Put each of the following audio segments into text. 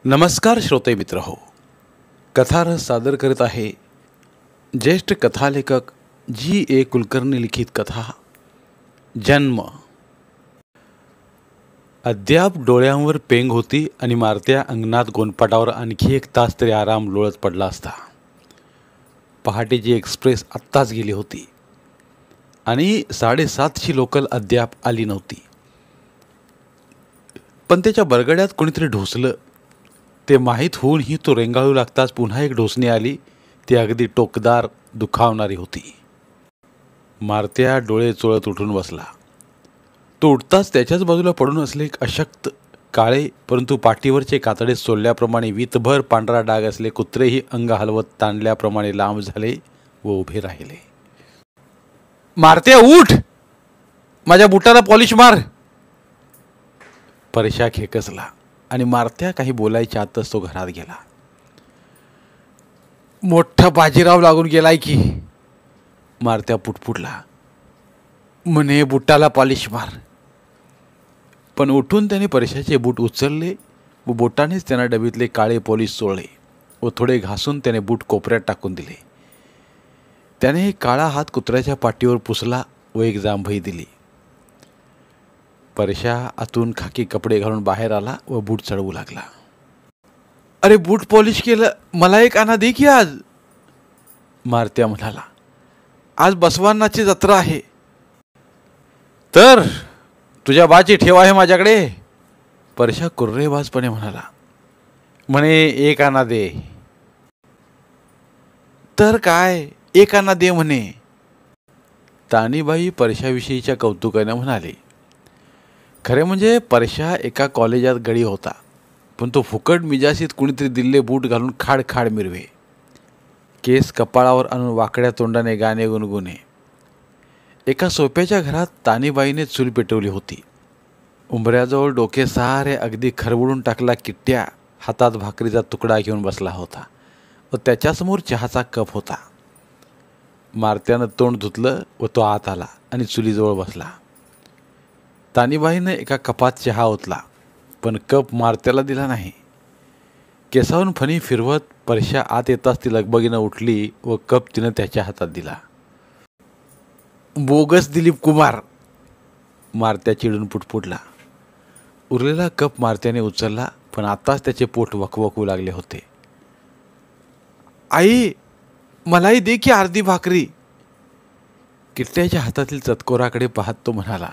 नमस्कार श्रोते मित्र हो, कथारस सादर करत आहे ज्येष्ठ कथालेखक G.A. कुलकर्णी लिखित कथा जन्म। अद्याप डोळ्यांवर पेंग होती आणि मारत्या अंगणात गोनपाटावर आणखी एक तास तरी आराम लोळत पडला असता। पहाटेची एक्सप्रेस आत्ताच गेली होती आणि 7:30ची लोकल अद्याप आली नव्हती, पण त्याच्या बरगड्यात कोणीतरी ढोसलं। ते माहीत होऊनही तो रेंगाळू लागताच पुन्हा एक ढोसणी आली, ती अगदी टोकदार दुखावणारी होती। मारत्या डोळे चोळत उठून बसला। तो उठताच त्याच्याच बाजूला पडून असले एक अशक्त काळे परंतु पाठीवरचे कातडे सोलल्याप्रमाणे वीतभर पांढरा डाग असले कुत्रेही अंग हलवत ताणल्याप्रमाणे लांब झाले व उभे राहिले। मारत्या उठ, माझ्या बुटाला पॉलिश मार। परशा खेकसला आणि मारत्या काही बोलायच्या आतच तो घरात गेला। मोठा बाजीराव लागून गेलाय की, मारत्या पुटपुटला। म्हणे बुटाला पॉलिश मार। पण उठून त्याने परशाचे बूट उचलले व बोटानेच त्यांना डबीतले काळे पॉलिश चोळले व थोडे घासून त्याने बूट कोपऱ्यात टाकून दिले। त्याने काळा हात कुत्र्याच्या पाठीवर पुसला व एक जांभई दिली। परशा आतून खाकी कपडे घालून बाहेर आला व बूट चढवू लागला। अरे बूट पॉलिश केलं, मला एक आणा दे की आज, मारत्या म्हणाला। आज बसवानाची जत्रा आहे। तर तुझ्या बाची ठेवा आहे माझ्याकडे, परशा कुर्रेबाजपणे म्हणाला। म्हणे एक आणा दे। तर काय एक आणा दे म्हणे, तानीबाई परशाविषयीच्या कौतुकाने म्हणाले। खरे म्हणजे परशा एका कॉलेजात गडी होता, पण तो फुकट मिजासीत कुणीतरी दिल्ले बूट घालून खाड खाड मिरवे। केस कपाळावर आणून वाकड्या तोंडाने गाणे गुणगुणे। एका सोप्याच्या घरात तानीबाईने चूल पेटवली होती। उंबऱ्याजवळ डोके सारे अगदी खरवडून टाकला किट्ट्या हातात भाकरीचा तुकडा घेऊन बसला होता व त्याच्यासमोर चहाचा कप होता। मारत्यानं तोंड धुतलं व तो आत आला आणि चुलीजवळ बसला। तानीबाईनं एका कपात चहा ओतला, पण कप मारत्याला दिला नाही। केसावरून फणी फिरवत परशा आत येताच ती लगबगीनं उठली व कप तिनं त्याच्या हातात दिला। बोगस दिलीप कुमार, मारत्या चिडून पुटपुटला। उरलेला कप मारत्याने उचलला, पण आताच त्याचे पोट वकवकू लागले होते। आई, मलाही दे की अर्धी भाकरी, किट्ट्याच्या हातातील चतकोराकडे पाहत तो म्हणाला।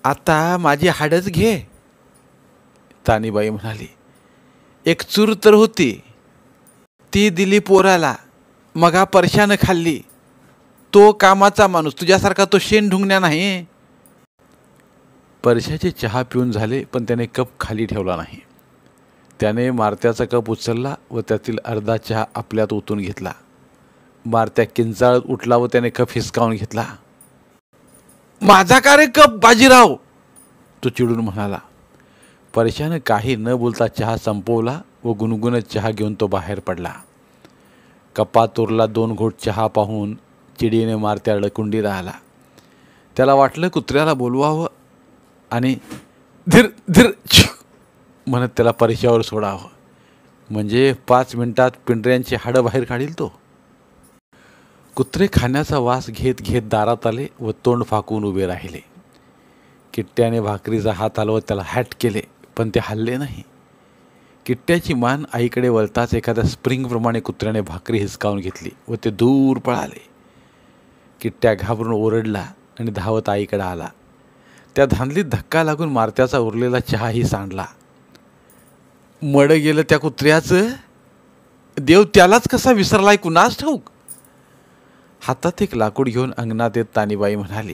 आता माझी हाडच घे, तानीबाई म्हणाली। एक चूर तर होती, ती दिली पोराला, मगा परशानं खाल्ली। तो कामाचा माणूस, तुझ्यासारखा तो शेण ढुंगण्या नाही। परशाचे चहा पिऊन झाले, पण त्याने कप खाली ठेवला नाही। त्याने मारत्याचा कप उचलला व त्यातील अर्धा चहा आपल्यात ओतून घेतला। मारत्या किंचाळत उठला व त्याने कप हिसकावून घेतला। माझा का रे कप बाजीराव, तो चिडून म्हणाला। परशानं काही न बोलता चहा संपवला व गुणगुणत चहा घेऊन तो बाहेर पडला। कपात उरला 2 घोट चहा पाहून चिडीने मारत्या अडकुंडी राहिला। त्याला वाटलं कुत्र्याला बोलवावं आणि धीर धीर म्हणत त्याला परशावर सोडावं, म्हणजे 5 मिनिटात पिंढऱ्यांची हाडं बाहेर काढील तो। कुत्रे खाण्याचा वास घेत घेत दारात आले व तोंड फाकून उभे राहिले। किट्ट्याने भाकरीचा हात हलवत त्याला हॅट केले, पण ते हलले नाही। किट्ट्याची मान आईकडे वळताच एखाद्या स्प्रिंगप्रमाणे कुत्र्याने भाकरी हिसकावून घेतली व ते दूर पळाले। किट्ट्या घाबरून ओरडला आणि धावत आईकडे आला। त्या धांदलीत धक्का लागून मारत्याचा उरलेला चहाही सांडला। मड गेलं त्या कुत्र्याचं, देव त्यालाच कसा विसरलाय कुणास ठाऊक। हातात एक लाकूड घेऊन अंगणात येत तानीबाई म्हणाली।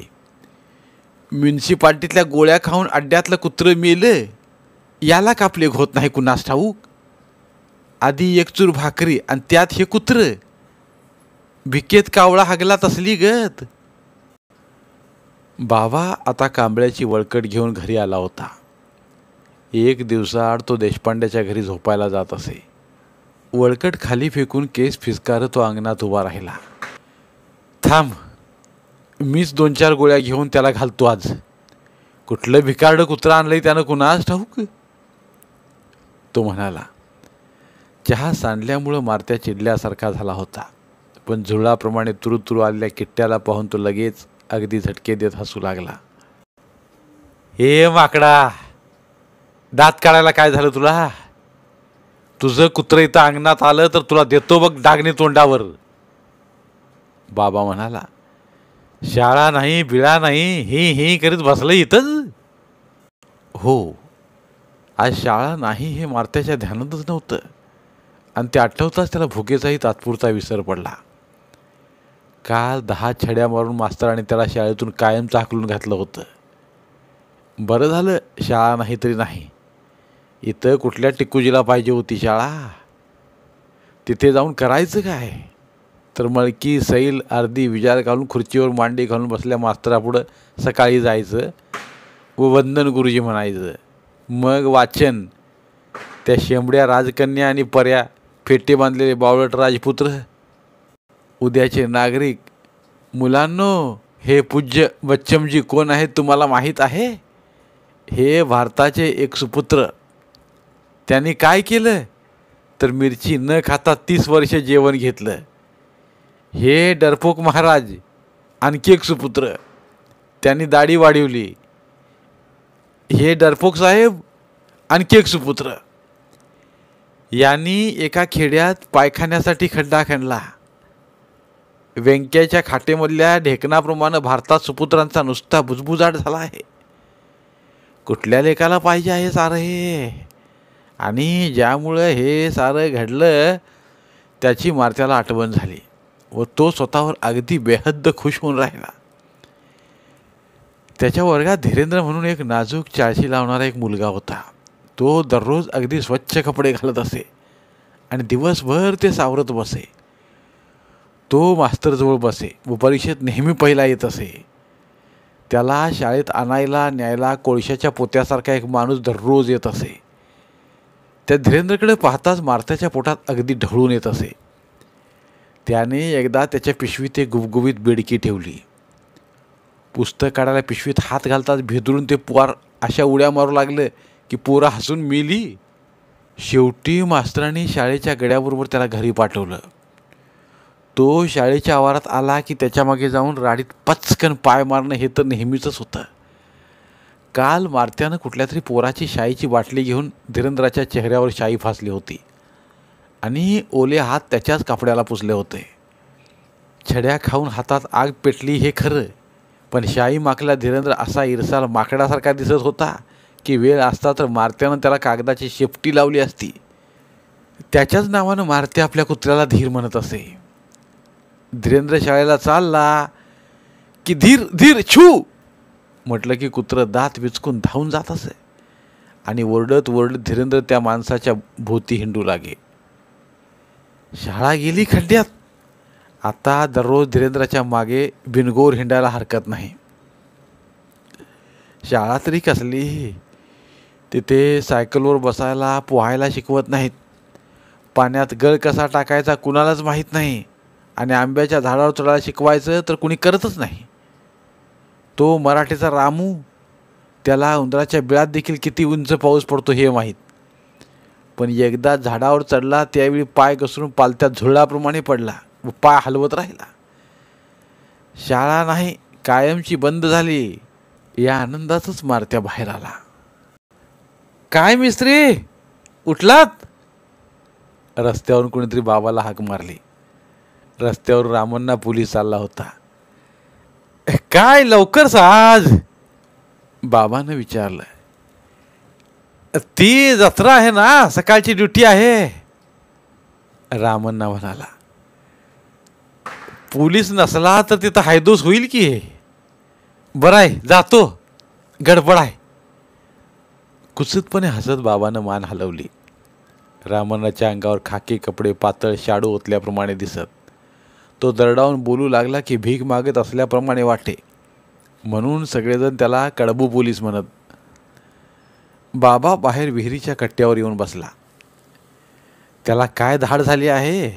म्युन्सिपाल्टीतल्या गोळ्या खाऊन अड्ड्यातलं कुत्रं मेलं, याला कापले होत नाही कुणास ठाऊक। आधी एक चूर भाकरी आणि त्यात हे कुत्रं, भिकेत कावळा हागला तसली गत। बाबा आता कांबळ्याची वळकट घेऊन घरी आला होता। एक दिवसाआड तो देशपांड्याच्या घरी झोपायला जात असे। वळकट खाली फेकून केस फिसकारत तो अंगणात उभा राहिला। थांब, मीच 2-4 गोळ्या घेऊन त्याला घालतो आज। कुठलं भिकारडं कुत्रं आणलंय त्यानं कुणास ठाऊक। तो म्हणाला. चहा सांडल्यामुळं मारत्या चिडल्यासारखा झाला होता, पण झुरळाप्रमाणे तुरुतुरू आलेल्या किट्ट्याला पाहून तो लगेच अगदी झटके देत हसू लागला. हे माकडा, दात काढायला काय झालं तुला? तुझं कुत्रं इथं अंगणात आलं तर तुला देतो बघ डागणी तोंडावर. बाबा म्हणाला, शाळा नाही बिळा नाही, हे करीत बसलं इथंच. हो, आज शाळा नाही हे मारत्याच्या ध्यानातच नव्हतं, आणि ते आठवताच त्याला भुकेचाही तात्पुरता विसर पडला. काल 10 छड्या मारून मास्तराने त्याला शाळेतून कायमचं हाकलून घातलं होतं. बरं झालं शाळा नाही तरी नाही. इथं कुठल्या टिक्कुजीला पाहिजे होती शाळा? तिथे जाऊन करायचं काय? तर मळकी सैल अर्धी विजार घालून खुर्चीवर मांडी घालून बसल्या मास्तरापुढं सकाळी जायचं व वंदन गुरुजी म्हणायचं. मग वाचन, त्या शेंबड्या राजकन्या आणि पर्या, फेटे बांधलेले बावळट राजपुत्र, उद्याचे नागरिक. मुलांनो, हे पूज्य बच्चमजी कोण आहेत तुम्हाला माहीत आहे? हे भारताचे एक सुपुत्र. त्यांनी काय केलं तर मिरची न खाता 30 वर्ष जेवण घेतलं. हे डरपोक महाराज आणखी एक सुपुत्र, त्यांनी दाढी वाढवली. हे डरपोक साहेब आणखी एक सुपुत्र. यांनी एका खेड्यात पायखान्यासाठी खड्डा खणला. व्यंक्याच्या खाटेमधल्या ढेकणाप्रमाणे भारतात सुपुत्रांचा नुसता बुजबुजाट झाला आहे. कुठल्या लेखाला पाहिजे आहे सारं हे? आणि ज्यामुळं हे सारं घडलं त्याची मारत्याला आठवण झाली व तो स्वतःवर अगदी बेहद्द खुश होऊन राहिला. त्याच्या वर्गात धीरेंद्र म्हणून एक नाजूक चाळशी लावणारा एक मुलगा होता. तो दररोज अगदी स्वच्छ कपडे घालत असे आणि दिवसभर ते सावरत बसे. तो मास्तरजवळ बसे व परीक्षेत नेहमी पहिला येत असे. त्याला शाळेत आणायला न्यायला कोळशाच्या पोत्यासारखा एक माणूस दररोज येत असे. त्या धीरेंद्रकडे पाहताच मारत्याच्या पोटात अगदी ढवळून येत असे. त्याने एकदा त्याच्या पिशवीत एक गुबगुबीत बेडकी ठेवली. पुस्तक काढायला पिशवीत हात घालताच भेदरून ते पोर अशा उड्या मारू लागले की पोरं हसून मेली. शेवटी मास्तरांनी शाळेच्या गड्याबरोबर त्याला घरी पाठवलं. तो शाळेच्या आवारात आला की त्याच्या मागे जाऊन राडीत पचकन पाय मारणं हे तर नेहमीचंच होतं. काल मारत्यानं कुठल्या तरी पोराची शाईची बाटली घेऊन धीरेंद्राच्या चेहऱ्यावर शाई फासली होती आणि ओले हात त्याच्याच कापड्याला पुसले होते. छड्या खाऊन हातात आग पेटली हे खरं, पण शाई मागला धीरेंद्र असा इरसाल माकडासारखा दिसत होता की वेळ असता तर मारत्यानं त्याला कागदाची शेपटी लावली असती. त्याच्याच नावानं मारत्या आपल्या कुत्र्याला धीर म्हणत असे. धीरेंद्र शाळेला चालला की धीर धीर छू म्हटलं की कुत्रं दात विचकून धावून जात असे आणि ओरडत ओरडत धीरेंद्र त्या माणसाच्या भोवती हिंडू लागे. शाळा गेली खड्ड्यात. आता दररोज धीरेंद्राच्या मागे बिनगोर हिंडायला हरकत नाही. शाळा तरी कसली, तिथे सायकलवर बसायला पोहायला शिकवत नाहीत. पाण्यात गळ कसा टाकायचा कुणालाच माहीत नाही आणि आंब्याच्या झाडावर चढायला शिकवायचं तर कुणी करतच नाही. तो मराठीचा रामू, त्याला उंदराच्या बिळात देखील किती उंच पाऊस पडतो हे माहीत. पण एकदा झाडावर चढला त्यावेळी पाय घसरून पालत्या झुरळाप्रमाणे पडला व पाय हलवत राहिला. शाळा नाही, कायमची बंद झाली या आनंदातच मारत्या बाहेर आला. काय मिस्त्री, उठलात? रस्त्यावरून कोणीतरी बाबाला हाक मारली. रस्त्यावर रामण्णा पोलीस चालला होता. काय लवकरच आज? बाबानं विचारलं. ती जत्रा आहे ना, सकाळची ड्युटी आहे, रामण्णा म्हणाला. पोलीस नसला तर तिथं हायदोस होईल की. बरं आहे, जातो, गडबड आहे. कुत्सितपणे हसत बाबानं मान हलवली. रामण्णाच्या अंगावर खाकी कपडे पातळ शाडू ओतल्याप्रमाणे दिसत. तो दरडावून बोलू लागला की भीक मागत असल्याप्रमाणे वाटे, म्हणून सगळेजण त्याला कडबू पोलीस म्हणत. बाबा बाहेर विहिरीच्या कट्ट्यावर येऊन बसला. त्याला काय धाड झाली आहे?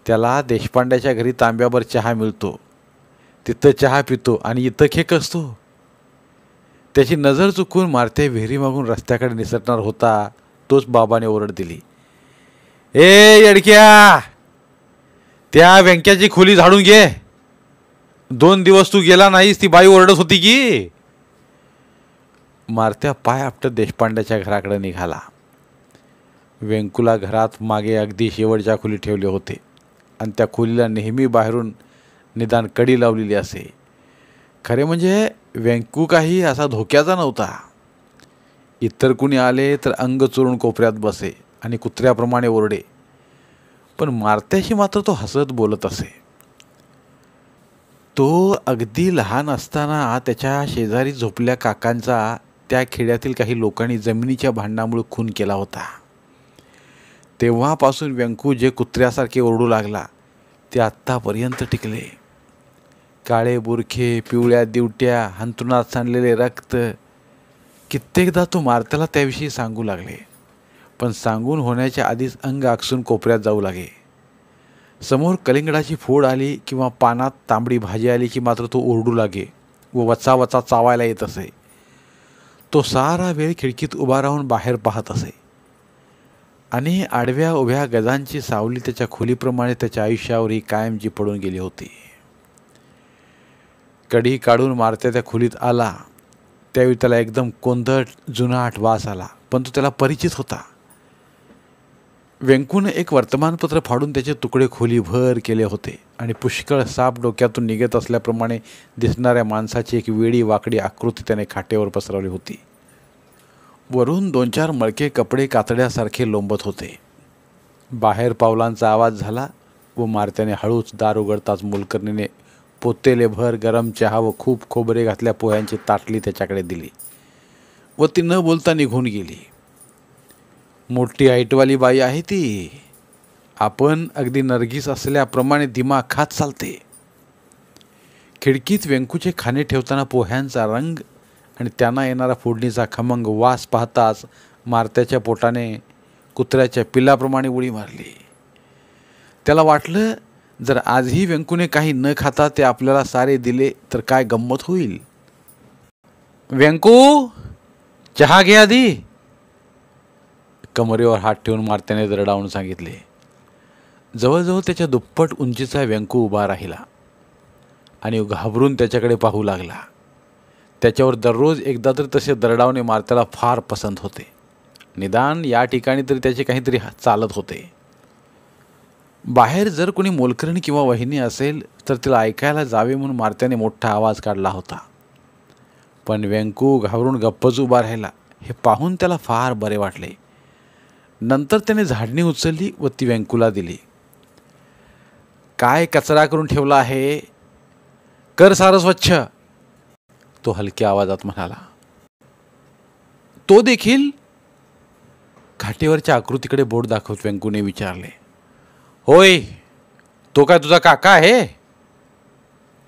त्याला देशपांड्याच्या घरी तांब्याभर चहा मिळतो, तिथं चहा पितो आणि इथं खेक असतो. त्याची नजर चुकून मारत्या विहिरी मागून रस्त्याकडे निसटणार होता तोच बाबाने ओरड दिली, ए येडक्या, त्या व्यंक्याची खोली झाडून घे. 2 दिवस तू गेला नाहीस ती बाई ओरडत होती की. मारत्या पाय आपटत देशपांड्याच्या घराकडे निघाला. व्यंकूला घरात मागे अगदी शेवटच्या खोलीत ठेवले होते आणि त्या खोलीला नेहमी बाहेरून निदान कडी लावलेली असे. खरे म्हणजे व्यंकू काही असा धोक्याचा नव्हता. इतर कुणी आले तर अंग चोरून कोपऱ्यात बसे आणि कुत्र्याप्रमाणे ओरडे, पण मारत्याशी मात्र तो हसत बोलत असे. तो अगदी लहान असताना त्याच्या शेजारी झोपल्या काकांचा त्या खेड्यातील काही लोकांनी जमिनीच्या भांडणामुळे खून केला होता. तेव्हापासून व्यंकू जे कुत्र्यासारखे ओरडू लागला ते आत्तापर्यंत टिकले. काळे बुरखे, पिवळ्या दिवट्या, हंतरुणात सांडलेले रक्त. कित्येकदा तो मारत्याला त्याविषयी सांगू लागले, पण सांगून होण्याच्या आधीच अंग आकसून कोपऱ्यात जाऊ लागे. समोर कलिंगडाची फोड आली किंवा पानात तांबडी भाजी आली की मात्र तो ओरडू लागे व वचा वचा चावायला येत असे. तो सारा वेळ खिडकीत उभा राहून बाहेर पाहत असे आणि आडव्या उभ्या गजांची सावली त्याच्या खोलीप्रमाणे त्याच्या आयुष्यावरही कायमची पडून गेली होती. कडी काढून मारत्या त्या खोलीत आला त्यावेळी त्याला एकदम कोंदट जुनाट वास आला, पण तो त्याला परिचित होता. व्यंकूने एक वर्तमानपत्र फाडून त्याचे तुकडे खोलीभर केले होते आणि पुष्कळ साप डोक्यातून निघत असल्याप्रमाणे दिसणाऱ्या माणसाची एक वेडी वाकडी आकृती त्याने खाटेवर पसरवली होती. वरून 2-4 मळके कपडे कातड्यासारखे लोंबत होते. बाहेर पावलांचा आवाज झाला व मारत्याने हळूच दार उघडताच मोलकरणीने पोतेलेभर गरम चहा व खूप खोबरे घातल्या पोह्यांची ताटली त्याच्याकडे दिली व ती न बोलता निघून गेली. मोठी ऐटवाली बाई आहे ती. आपण अगदी नर्गिस असल्याप्रमाणे दिमाग खात चालते. खिडकीत व्यंकूचे खाणे ठेवताना पोह्यांचा रंग आणि त्यांना येणारा फोडणीचा खमंग वास पाहताच मारत्याच्या पोटाने कुत्र्याच्या पिल्लाप्रमाणे उडी मारली. त्याला वाटलं, जर आजही व्यंकूने काही न खाता ते आपल्याला सारे दिले तर काय गंमत होईल. व्यंकू, चहा घे आधी, कमरेवर हात ठेवून मारत्याने दरडावून सांगितले. जवळजवळ त्याच्या दुप्पट उंचीचा व्यंकू उभा राहिला आणि घाबरून त्याच्याकडे पाहू लागला. त्याच्यावर दररोज एकदा तरी तसे दरडावणे मारत्याला फार पसंत होते. निदान या ठिकाणी तरी त्याचे काहीतरी चालत होते. बाहेर जर कोणी मोलकरणी किंवा वहिनी असेल तर तिला ऐकायला जावे म्हणून मारत्याने मोठा आवाज काढला होता. पण व्यंकू घाबरून गप्पच उभा राहिला. हे पाहून त्याला फार बरे वाटले. नंतर त्याने झाडणी उचलली व ती व्यंकूला दिली. काय कचरा करून ठेवला आहे, कर सारं स्वच्छ, तो हलक्या आवाजात म्हणाला. तो देखील, खाटेवरच्या आकृतीकडे बोट दाखवत व्यंकूने विचारले. होय, तो काय तुझा काका आहे,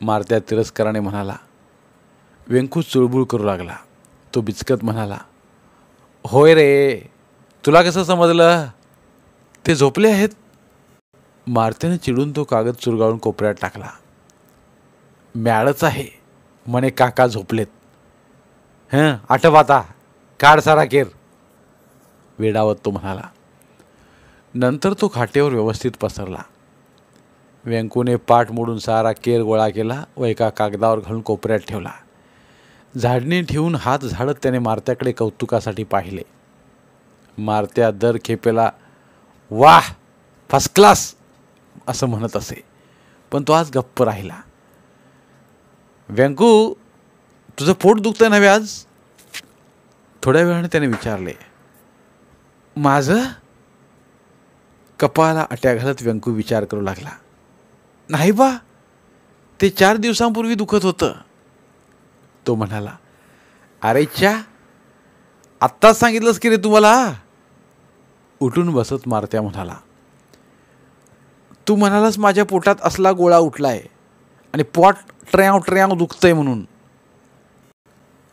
मारत्या तिरस्काराने म्हणाला. व्यंकू चुळबुळ करू लागला. तो बिचकत म्हणाला, होय रे, तुला कसं समजलं, ते झोपले आहेत. मारत्याने चिडून तो कागद चुरगाळून कोपऱ्यात टाकला. मॅडच आहे म्हणे काका झोपलेत. आठव आता, काढ सारा केर, वेडावत तो म्हणाला. नंतर तो खाटेवर व्यवस्थित पसरला. व्यंकूने पाठ मोडून सारा केर गोळा केला व एका कागदावर घालून कोपऱ्यात ठेवला. झाडणी ठेवून हात झाडत त्याने मारत्याकडे कौतुकासाठी पाहिले. मारत्या दर खेपेला वाह, फर्स्ट क्लास असं म्हणत असे, पण तो आज गप्प राहिला. व्यंकू, तुझं पोट दुखतं नव्हे आज, थोड्या वेळाने त्याने विचारले. माझं, कपाळाला अट्या घालत व्यंकू विचार करू लागला. नाही बा, ते 4 दिवसांपूर्वी दुखत होतं, तो म्हणाला. अरे च्या, आत्ताच सांगितलंस की रे तुम्हाला, उठून बसत मारत्या म्हणाला. तू म्हणालास माझ्या पोटात असला गोळा उठलाय आणि पोट ट्र्याव ट्र्याव दुखतंय म्हणून.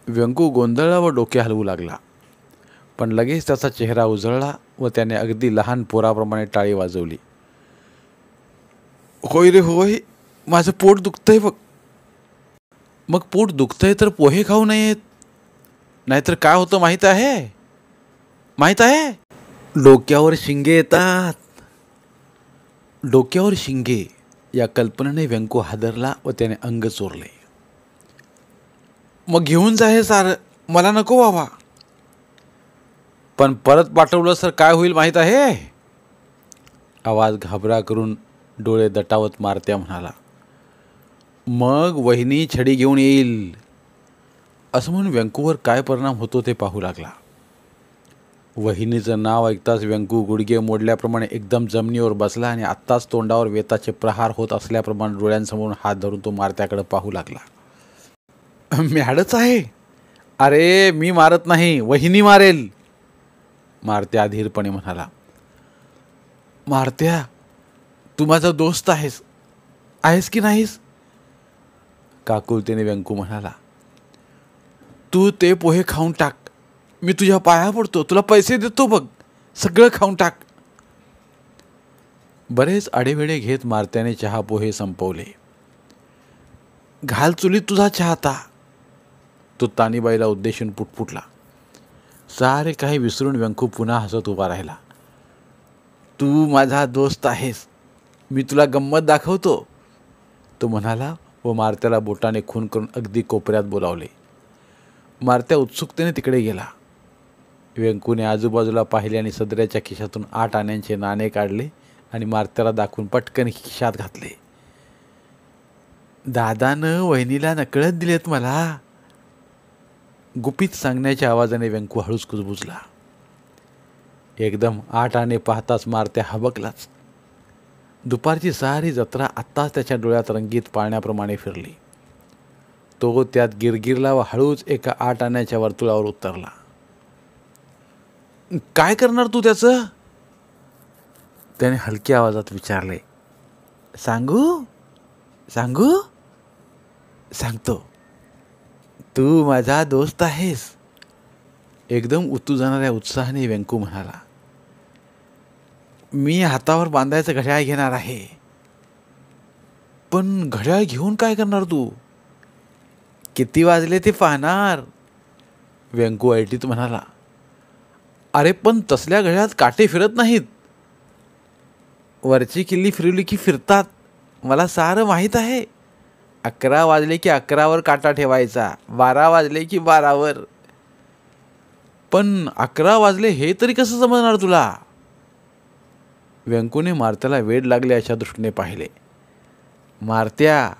व्यंकू गोंधळला व डोके हलवू लागला, पण लगेच त्याचा चेहरा उजळला व त्याने अगदी लहान पोराप्रमाणे टाळी वाजवली. होय रे होय, माझं पोट दुखतंय बघ. मग पोट दुखतंय तर पोहे खाऊ नयेत, नाहीतर काय होतं माहीत आहे, माहीत आहे. डोक्यावर शिंगे येतात. डोक्यावर शिंगे या कल्पनेने व्यंकू हादरला व त्याने अंग चोरले. मग घेऊन जा हे सारं, मला नको बाबा. पण परत पाठवलं सर काय होईल माहीत आहे? आवाज घाबरा करून डोळे दटावत मारत्या म्हणाला. मग वहिनी छडी घेऊन येईल. असं म्हणून व्यंकूवर काय परिणाम होतो ते पाहू लागला. वहिनीचं नाव ऐकताच व्यंकू गुडघे मोडल्याप्रमाणे एकदम जमिनीवर बसला आणि आत्ताच तोंडावर वेताचे प्रहार होत असल्याप्रमाणे डोळ्यांसमोरून हात धरून तो मारत्याकडे पाहू लागला. मॅडच आहे. अरे मी मारत नाही, वहिनी मारेल. मारत्या अधीरपणे म्हणाला. मारत्या, तू माझा दोस्त आहेस की नाहीस? काकुलतेने व्यंकू म्हणाला. तू ते पोहे खाऊन टाक, मी तुझ्या पाया पडतो, तुला पैसे देतो बघ, सगळं खाऊन टाक. बरेच आडेवेडे घेत मारत्याने चहा पोहे संपवले. घाल चुलीत तुझा चहा आता. तो तानीबाईला उद्देशून पुटपुटला. सारे काही विसरून व्यंकू पुन्हा हसत उभा राहिला. तू माझा दोस्त आहेस, मी तुला गंमत दाखवतो, तो म्हणाला व मारत्याला बोटाने खून करून अगदी कोपऱ्यात बोलावले. मारत्या उत्सुकतेने तिकडे गेला. व्यंकूने आजूबाजूला पाहिले आणि सदऱ्याच्या खिशातून 8 आण्यांचे नाणे काढले आणि मारत्याला दाखवून पटकन खिशात घातले. दादानं वहिनीला नकळत दिलेत मला, गुपित सांगण्याच्या आवाजाने व्यंकू हळूच कुजबुजला. एकदम 8 आणे पाहताच मारत्या हबकलाच. दुपारची सारी जत्रा आत्ताच त्याच्या डोळ्यात रंगीत पाळण्याप्रमाणे फिरली. तो त्यात गिरगिरला व हळूच एका 8 आण्याच्या वर्तुळावर उतरला. काय करणार तू त्याचं? त्याने हलक्या आवाजात विचारले. सांगू सांगू सांगतो, तू माझा दोस्त आहेस. एकदम उतू जाणाऱ्या उत्साहाने व्यंकू म्हणाला. मी हातावर बांधायचं घड्याळ घेणार आहे. पण घड्याळ घेऊन काय करणार तू? किती वाजले ते पाहणार, व्यंकू ऐटीत म्हणाला. अरे पण तसल्या घड्याळात काटे फिरत नाहीत. वरची किल्ली फिरवली की फिरतात, मला सारं माहीत आहे. 11 वाजले की 11वर काटा ठेवायचा, 12 वाजले की 12वर. पण 11 वाजले हे तरी कसं समजणार तुला? व्यंकूने मारत्याला वेड लागले अशा दृष्टीने पाहिले. मारत्या,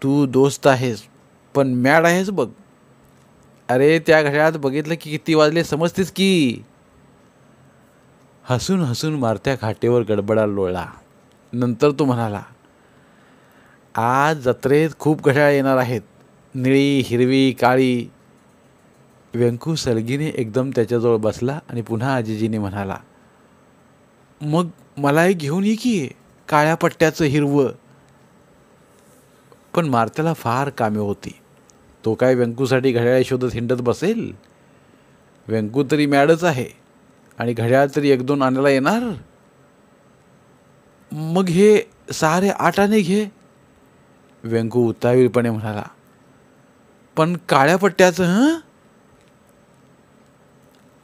तू दोस्त आहेस पण मॅड आहेस बघ. अरे त्या घड्याळात बघितलं की किती वाजले समजतेस की. हसून हसून मारत्या खाटेवर गडबडाला लोळला. नंतर तो म्हणाला. आज जत्रेत खूप घड्याळ येणार आहेत, निळी, हिरवी, काळी. व्यंकू सलगीने एकदम त्याच्याजवळ बसला आणि पुन्हा आजीजीने म्हणाला. मग मला एक घेऊन ये की, काळ्या पट्ट्याचं हिरवं. पण मारत्याला फार कामे होती. तो काय व्यंकूसाठी घड्याळ शोधत हिंडत बसेल? व्यंकू तरी मॅडच आहे आणि घड्याळ तरी 1-2 आणायला येणार. मग हे सारे 8 आणे घे, व्यंकू उतावीळपणे म्हणाला. पण काळ्या पट्ट्याचं?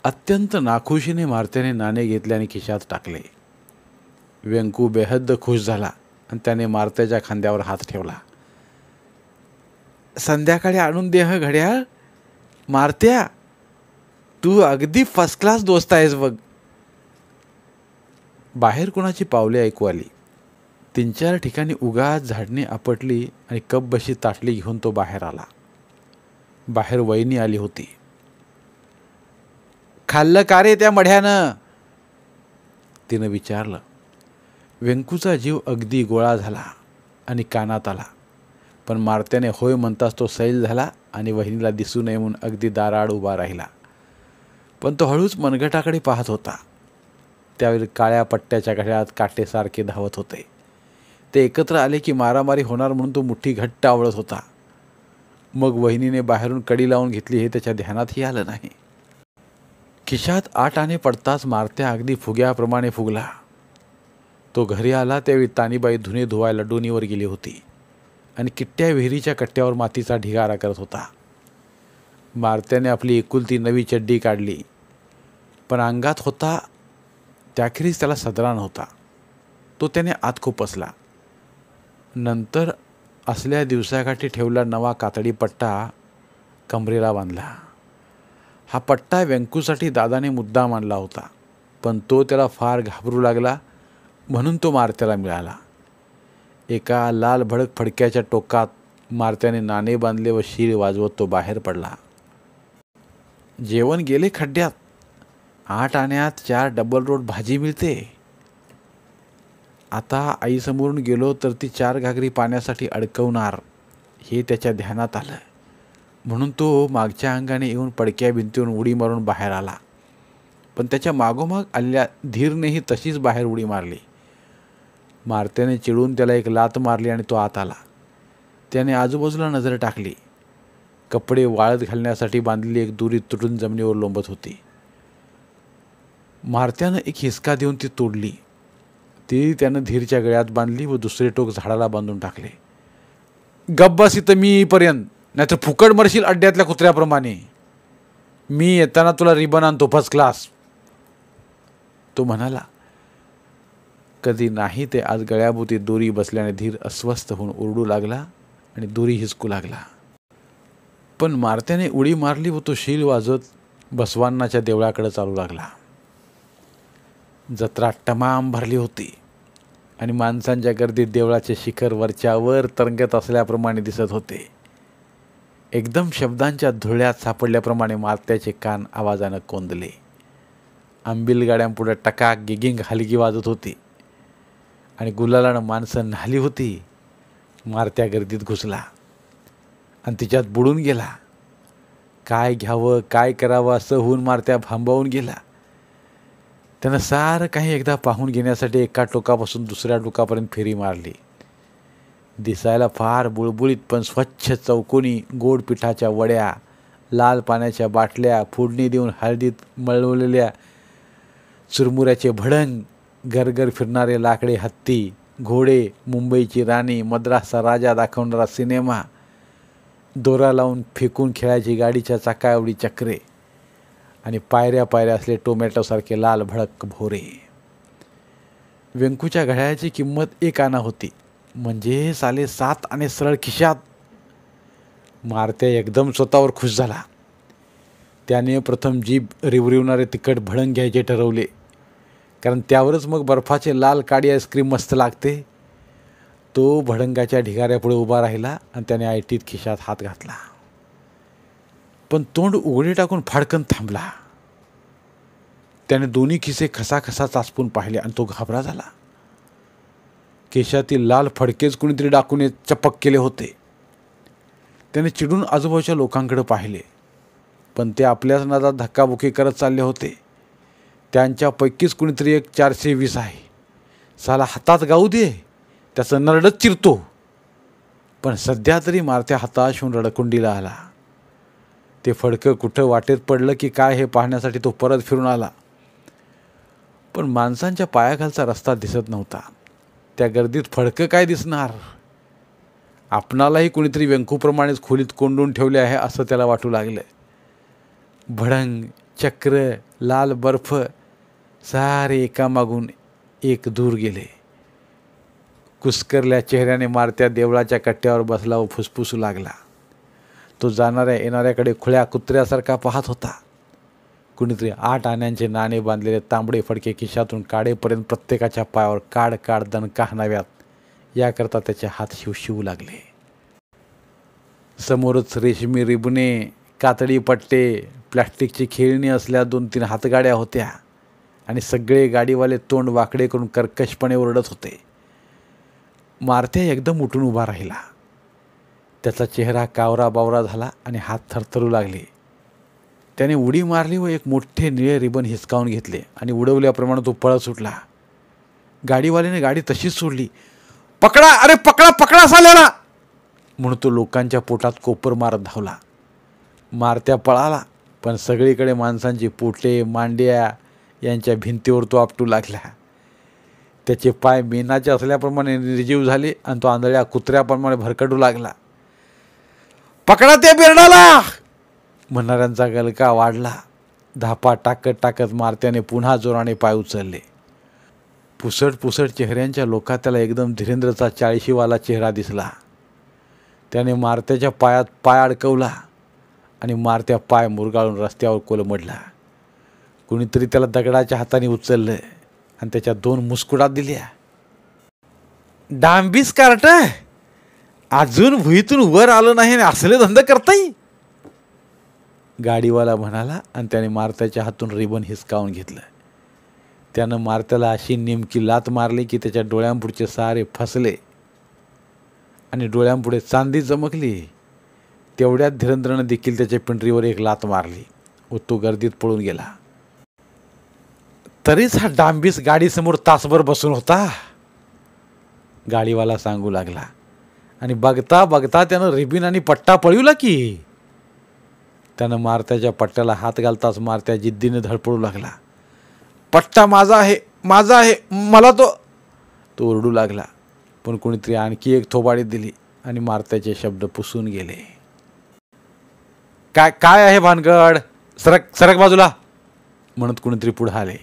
अत्यंत नाखुशीने मारत्याने नाणे घेतले आणि खिशात टाकले. व्यंकू बेहद्द खुश झाला आणि त्याने मारत्याच्या खांद्यावर हात ठेवला. संध्याकाळी आणून दे हं घड्याळ. मारत्या, तू अगदी फर्स्ट क्लास दोस्त आहेस बघ. बाहेर कोणाची पावले ऐकू आली. 3-4 ठिकाणी उगाच झाडणे आपटली आणि कपबशी ताटली घेऊन तो बाहेर आला. बाहेर वहिनी आली होती. खाल्लं का रे त्या मढ्यानं, तिनं विचारलं. व्यंकूचा जीव अगदी गोळा झाला आणि कानात आला. पण मारत्याने होय म्हणताच तो सैल झाला आणि वहिनीला दिसू नये म्हणून अगदी दाराआड उभा राहिला. पण तो हळूच मनगटाकडे पाहत होता. त्यावेळी काळ्या पट्ट्याच्या घड्याळात काटेसारखे धावत होते. ते एकत्र आले की मारामारी होणार म्हणून तो मुठ्ठी घट्ट आवळत होता. मग वहिनीने बाहेरून कडी लावून घेतली हे त्याच्या ध्यानातही आलं नाही. खिशात 8 आणे पडताच मारत्या अगदी फुग्याप्रमाणे फुगला. तो घरी आला त्यावेळी तानीबाई धुणे धुवायला डोनीवर गेली होती आणि किट्ट्या विहिरीच्या कट्ट्यावर मातीचा ढिगारा करत होता. मारत्याने आपली एकुलती नवी चड्डी काढली, पण अंगात होता त्याखेरीज त्याला सदरा नव्हता. तो त्याने आत खुपसला. नंतर असल्या दिवसाकाठी ठेवला नवा कातडी पट्टा कमरेला बांधला. हा पट्टा व्यंकूसाठी दादाने मुद्दाम आणला होता, पण तो त्याला फार घाबरू लागला म्हणून तो मारत्याला मिळाला. एका लाल भडक फडक्याच्या टोकात मारत्याने नाणे बांधले व शीळ वाजवत तो बाहेर पडला. जेवण गेले खड्ड्यात. 8 आण्यात 4 डबल रोट भाजी मिळते. आता आईसमोरून गेलो तर ती 4 घागरी पाण्यासाठी अडकवणार हे त्याच्या ध्यानात आलं, म्हणून तो मागच्या अंगाने येऊन पडक्या भिंतीवरून उडी मारून बाहेर आला. पण त्याच्या मागोमाग आलेल्या धीरनेही तशीच बाहेर उडी मारली. मारत्याने चिडून त्याला एक लात मारली आणि तो आत आला. त्याने आजूबाजूला नजर टाकली. कपडे वाळत घालण्यासाठी बांधलेली एक दोरी तुटून जमिनीवर लोंबत होती. मारत्यानं एक हिसका देऊन ती तोडली. ती त्यानं धीरच्या गळ्यात बांधली व दुसरे टोक झाडाला बांधून टाकले. गप्प बस इथं मी येईपर्यंत, नाहीतर फुकट मरशील अड्ड्यातल्या कुत्र्याप्रमाणे. मी येताना तुला रिबन आणतो फर्स्ट क्लास, तो म्हणाला. कधी नाही ते आज गळ्याभोवती दोरी बसल्याने धीर अस्वस्थ होऊन ओरडू लागला आणि दोरी हिसकू लागला. पण मारत्याने उडी मारली व तो शील वाजवत बसवांनाच्या देवळाकडे चालू लागला. जत्रा तमाम भरली होती आणि माणसांच्या गर्दीत देवळाचे शिखर वरच्यावर तरंगत असल्याप्रमाणे दिसत होते. एकदम शब्दांच्या धुळ्यात सापडल्याप्रमाणे मारत्याचे कान आवाजानं कोंदले. आंबील गाड्यांपुढे टकाक गिगिंग हलगी वाजत होती आणि गुलालानं माणसं न्हाली होती. मारत्या गर्दीत घुसला आणि तिच्यात बुडून गेला. काय घ्यावं काय करावं असं होऊन मारत्या भांबावून गेला. त्यानं सारं काही एकदा पाहून घेण्यासाठी एका टोकापासून दुसऱ्या टोकापर्यंत फेरी मारली. दिसायला फार बुळबुळीत पण स्वच्छ चौकोनी गोड पिठाच्या वड्या, लाल पाण्याच्या बाटल्या, फोडणी देऊन हळदीत मळवलेल्या चुरमुऱ्याचे भडंग, गरगर फिरणारे लाकडे हत्ती, घोडे, मुंबईची राणी, मद्रासचा राजा दाखवणारा सिनेमा, दोरा लावून फेकून खेळायची गाडीच्या चाकाएवढी चक्रे आणि पायऱ्या पायऱ्या असले टोमॅटोसारखे लाल भडक भोरे. व्यंकूच्या घड्याळाची किंमत 1 आना होती, म्हणजे साले 7 आणे सरळ खिशात. मारत्या एकदम स्वतःवर खुश झाला. त्याने प्रथम जीभ रिवरिवणारे तिखट भडंग घ्यायचे ठरवले, कारण त्यावरच मग बर्फाचे लाल काडी आईस्क्रीम मस्त लागते. तो भडंगाच्या ढिगाऱ्यापुढे उभा राहिला आणि त्याने आयटीत खिशात हात घातला. पण तोंड उघडे टाकून फाडकन थांबला. त्याने दोन्ही खिसे खसाखसा चाचपून पाहिले आणि तो घाबरा झाला. केशातील लाल फडकेच कुणीतरी डाकून चपक केले होते. त्याने चिडून आजूबाजूच्या लोकांकडे पाहिले, पण ते आपल्याच नादात धक्काबुक्की करत चालले होते. त्यांच्यापैकीच कुणीतरी एक 420 आहे. साला हातात गाऊ दे, त्याचं नरडच चिरतो. पण सध्या तरी मारत्या हताश होऊन रडकुंडीला आला. ते फडकं कुठं वाटेत पडलं की काय हे पाहण्यासाठी तो परत फिरून आला. पण माणसांच्या पायाखालचा रस्ता दिसत नव्हता. त्या गर्दीत फडकं काय दिसणार. आपणालाही कुणीतरी व्यंकूप्रमाणेच खोलीत कोंडून ठेवले आहे असं त्याला वाटू लागलं. भडंग, चक्र, लाल बर्फ सारे एकामागून एक दूर गेले. कुस्करल्या चेहऱ्याने मारत्या देवळाच्या कट्ट्यावर बसला व फुसफुसू लागला. तो जाणाऱ्या येणाऱ्याकडे खुळ्या कुत्र्यासारखा पाहत होता. कुणीतरी 8 आण्यांचे नाणे बांधलेले तांबडे फडके खिशातून काढेपर्यंत प्रत्येकाच्या पायावर काढ काढ दणका हाणाव्यात याकरता त्याचे हात शिवशिवू लागले. समोरच रेशमी रिबने, कातडी पट्टे, प्लॅस्टिकची खेळणी असल्या 2-3 हातगाड्या होत्या आणि सगळे गाडीवाले तोंड वाकडे करून कर्कशपणे ओरडत होते. मारत्या एकदम उठून उभा राहिला. त्याचा चेहरा कावरा बावरा झाला आणि हात थरथरू लागले. त्याने उडी मारली व एक मोठे निळे रिबन हिसकावून घेतले आणि उडवल्याप्रमाणे तो पळत सुटला. गाडीवाल्याने गाडी तशीच सोडली. पकडा, अरे पकडा पकडा साल्याला, म्हणून तो लोकांच्या पोटात कोपर मारत धावला. मारत्या पळाला, पण सगळीकडे माणसांची पोटे मांड्या यांच्या भिंतीवर तो आपटू लागला. त्याचे पाय मेनाचे असल्याप्रमाणे निर्जीव झाले आणि तो आंधळ्या कुत्र्याप्रमाणे भरकटू लागला. पकडा त्या बिरडाला, म्हणणाऱ्यांचा गलका वाढला. धापा टाकत टाकत मारत्याने पुन्हा जोराने पाय उचलले. पुसट पुसट चेहऱ्यांच्या लोकात त्याला एकदम धीरेंद्रचा 40वाला चेहरा दिसला. त्याने मारत्याच्या पायात पाय अडकवला आणि मारत्या पाय मुरगाळून रस्त्यावर कोलमडला. कुणीतरी त्याला दगडाच्या हाताने उचललं आणि त्याच्या 2 मुस्कुडात दिल्या. डांबीस कार्ट, अजून भुईतून वर आलं नाही आणि असले धंदा करताय, गाडीवाला म्हणाला आणि त्याने मारत्याच्या हातून रिबन हिसकावून घेतलं. त्यानं मारत्याला अशी नेमकी लात मारली की त्याच्या डोळ्यांपुढचे सारे फसले आणि डोळ्यांपुढे चांदी चमकली. तेवढ्यात धीरेंद्रनं देखील त्याच्या पिंडरीवर एक लात मारली व तो गर्दीत पळून गेला. तरीच हा डांबीस गाडीसमोर तासभर बसून होता, गाडीवाला सांगू लागला. आणि बघता बघता त्यानं रिबीन आणि पट्टा पळविला की. त्यानं मारत्याच्या पट्ट्याला हात घालताच मारत्या जिद्दीने धडपडू लागला. पट्टा माझा आहे, माझा आहे, मला तो ओरडू लागला. पण कोणीतरी आणखी एक थोबाडी दिली आणि मारत्याचे शब्द पुसून गेले. काय काय आहे भानगड, सरक सरक बाजूला, म्हणत कोणीतरी पुढे आले.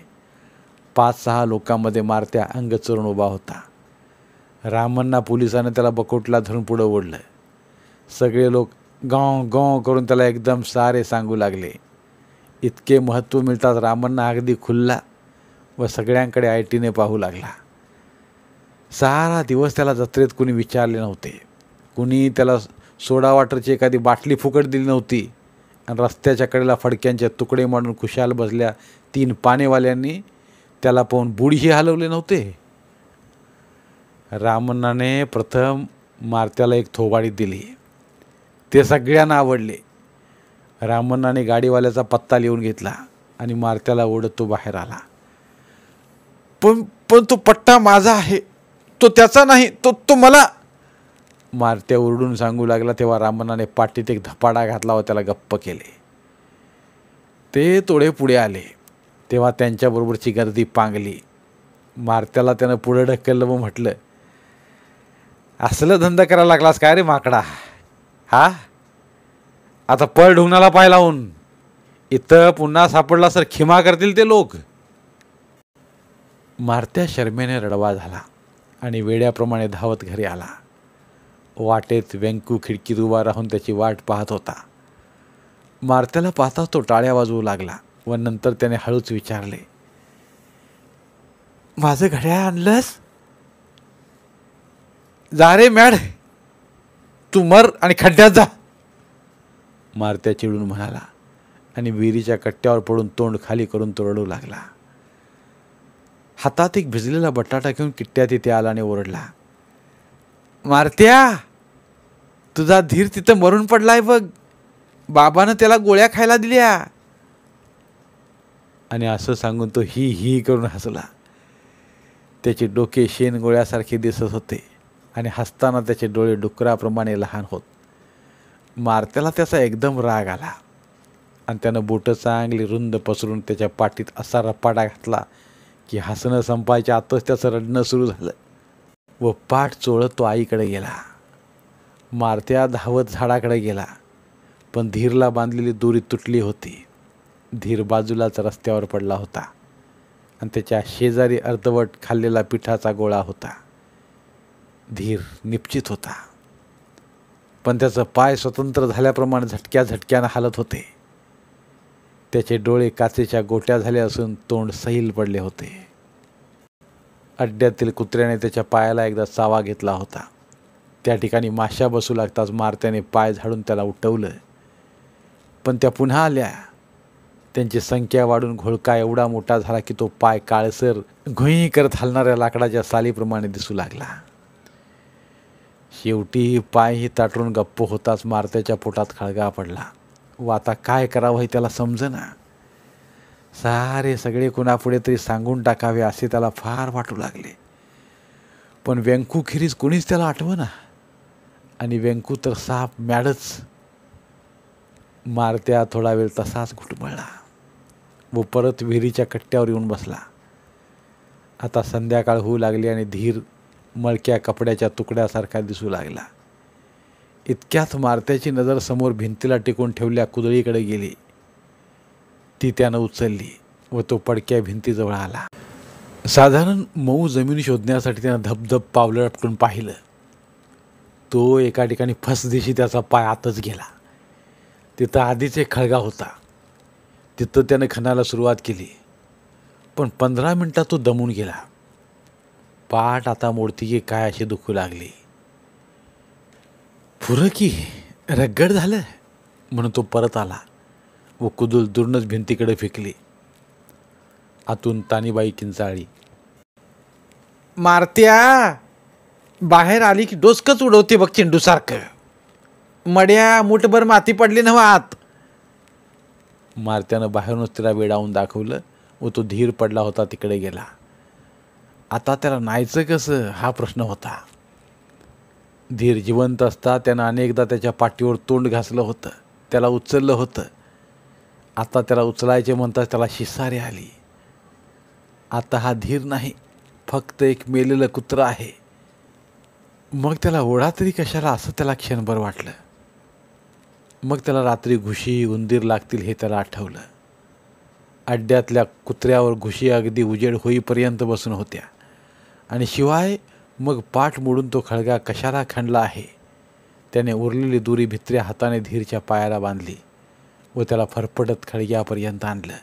5-6 लोकांमध्ये मारत्या अंग चरून उभा होता. रामण्णा पोलिसानं त्याला बकोटला धरून पुढं ओढलं. सगळे लोक गाव गाव करून त्याला एकदम सारे सांगू लागले. इतके महत्त्व मिळतात रामण्णा अगदी खुल्ला व सगळ्यांकडे आयटीने पाहू लागला. सारा दिवस त्याला जत्रेत कुणी विचारले नव्हते. कुणी त्याला सोडा वॉटरची एखादी बाटली फुकट दिली नव्हती. आणि रस्त्याच्या कडेला फडक्यांचे तुकडे मांडून खुशाल बसल्या 3 पानेवाल्यांनी त्याला पाहून बुडही हलवले नव्हते. रामण्णाने प्रथम मारत्याला एक थोबाडी दिली. ते सगळ्यांना आवडले. रामण्णाने गाडीवाल्याचा पत्ता लिहून घेतला आणि मारत्याला ओढत तो बाहेर आला. पण तो पट्टा माझा आहे, तो त्याचा नाही, तो मला, मारत्या ओरडून सांगू लागला. तेव्हा रामण्णाने पाठीत एक धपाडा घातला व त्याला गप्प केले. ते थोडे पुढे आले तेव्हा त्यांच्याबरोबरची गर्दी पांगली. मारत्याला त्यानं पुढे ढकललं व म्हटलं, असलं धंदा करायला लागलास काय रे माकडा, हा आता पळ ढुंगणाला पाय लावून, इथं पुन्हा सापडला सर खिमा करतील ते लोक. मारत्या शर्मेने रडवा झाला आणि वेड्याप्रमाणे धावत घरी आला. वाटेत व्यंकू खिडकीत उभा राहून त्याची वाट पाहत होता. मारत्याला पाहताच तो टाळ्या वाजवू लागला व नंतर त्याने हळूच विचारले, माझं घड्याळ आणलंस? जा रे मॅड, तू मर आणि खड्ड्यात जा, मारत्या चिडून म्हणाला आणि विहिरीच्या कट्ट्यावर पडून तोंड खाली करून तो रडू लागला. हातात एक भिजलेला बटाटा घेऊन किट्ट्या तिथे आला आणि ओरडला, मारत्या, तुझा धीर तिथं मरून पडलाय बघ, बाबानं त्याला गोळ्या खायला दिल्या. आणि असं सांगून तो ही ही करून हसला. त्याचे डोके शेण गोळ्यासारखे दिसत होते आणि हसताना त्याचे डोळे डुकराप्रमाणे लहान होत. मारत्याला त्याचा एकदम राग आला आणि त्यानं बोटं चांगली रुंद पसरून त्याच्या पाठीत असा रपाटा घातला की हसणं संपायच्या आतच त्याचं रडणं सुरू झालं व पाठ चोळत तो आईकडे गेला. मारत्या धावत झाडाकडे गेला, पण धीरला बांधलेली दोरी तुटली होती. धीर बाजूलाच रस्त्यावर पडला होता आणि त्याच्या शेजारी अर्धवट खाल्लेला पिठाचा गोळा होता. धीर निपचित होता, पण त्याचं पाय स्वतंत्र झाल्याप्रमाणे झटक्यानं हालत होते. त्याचे डोळे काचेच्या गोट्या झाले असून तोंड सैल पडले होते. अड्ड्यातील कुत्र्याने त्याच्या पायाला एकदा चावा घेतला होता. त्या ठिकाणी माश्या बसू लागताच मारत्याने पाय झाडून त्याला उठवलं, पण त्या पुन्हा आल्या. त्यांची संख्या वाढून घोळका एवढा मोठा झाला की तो पाय काळसर घुई करत हलणाऱ्या लाकडाच्या सालीप्रमाणे दिसू लागला. शेवटी पायही ताटून गप्प होताच मारत्याच्या पोटात खळगा पडला व आता काय करावं हे त्याला समजेना. सारे सगळे कुणापुढे तरी सांगून टाकावे असे त्याला फार वाटू लागले, पण व्यंकूखेरीज कोणीच त्याला आठवना आणि व्यंकू तर साप मॅडच. मारत्या थोडा वेळ तसाच घुटमळला व परत विहिरीच्या कट्ट्यावर येऊन बसला. आता संध्याकाळ होऊ लागली आणि धीर मळक्या कपड्याच्या तुकड्यासारखा दिसू लागला. इतक्यात मारत्याची नजर समोर भिंतीला टिकून ठेवल्या कुदळीकडे गेली. ती त्यानं उचलली व तो पडक्या भिंतीजवळ आला. साधारण मऊ जमीन शोधण्यासाठी त्यानं धबधब पावलं आपटून पाहिलं. तो एका ठिकाणी फसदिशी त्याचा पाय आतच गेला. तिथं आधीच एक खळगा होता. तिथं त्यानं खणायला सुरुवात केली, पण 15 मिनिटात तो दमून गेला. पाठ आता मोडती की काय अशी दुखू लागली. पुरं की रगड झालं म्हणून तो परत आला व कुदूल दुर्नच भिंतीकडे फेकली. आतून तानीबाई किंचाळली, मारत्या बाहेर आली की डोसकच उडवते बघ चेंडूसारखं. मड्या मुठभर माती पडली नव्ह आत. मारत्यानं बाहेरूनच तिला वेडावून दाखवलं व तो धीर पडला होता तिकडे गेला. आता त्याला न्यायचं कसं हा प्रश्न होता. धीर जिवंत असता त्यानं अनेकदा त्याच्या पाठीवर तोंड घासलं होतं, त्याला उचललं होतं. आता त्याला उचलायचे म्हणताच त्याला शिसारी आली. आता हा धीर नाही, फक्त एक मेलेलं कुत्रं आहे. मग त्याला ओढा तरी कशाला असं त्याला क्षणभर वाटलं. मग त्याला रात्री घुशी उंदीर लागतील हे त्याला आठवलं. अड्ड्यातल्या कुत्र्यावर घुशी अगदी उजेड होईपर्यंत बसून होत्या आणि शिवाय मग पाठ मोडून तो खळगा कशाला खणला आहे. त्याने उरलेली दोरी भित्र्या हाताने धीरच्या पायाला बांधली व त्याला फरफटत खळग्यापर्यंत आणलं.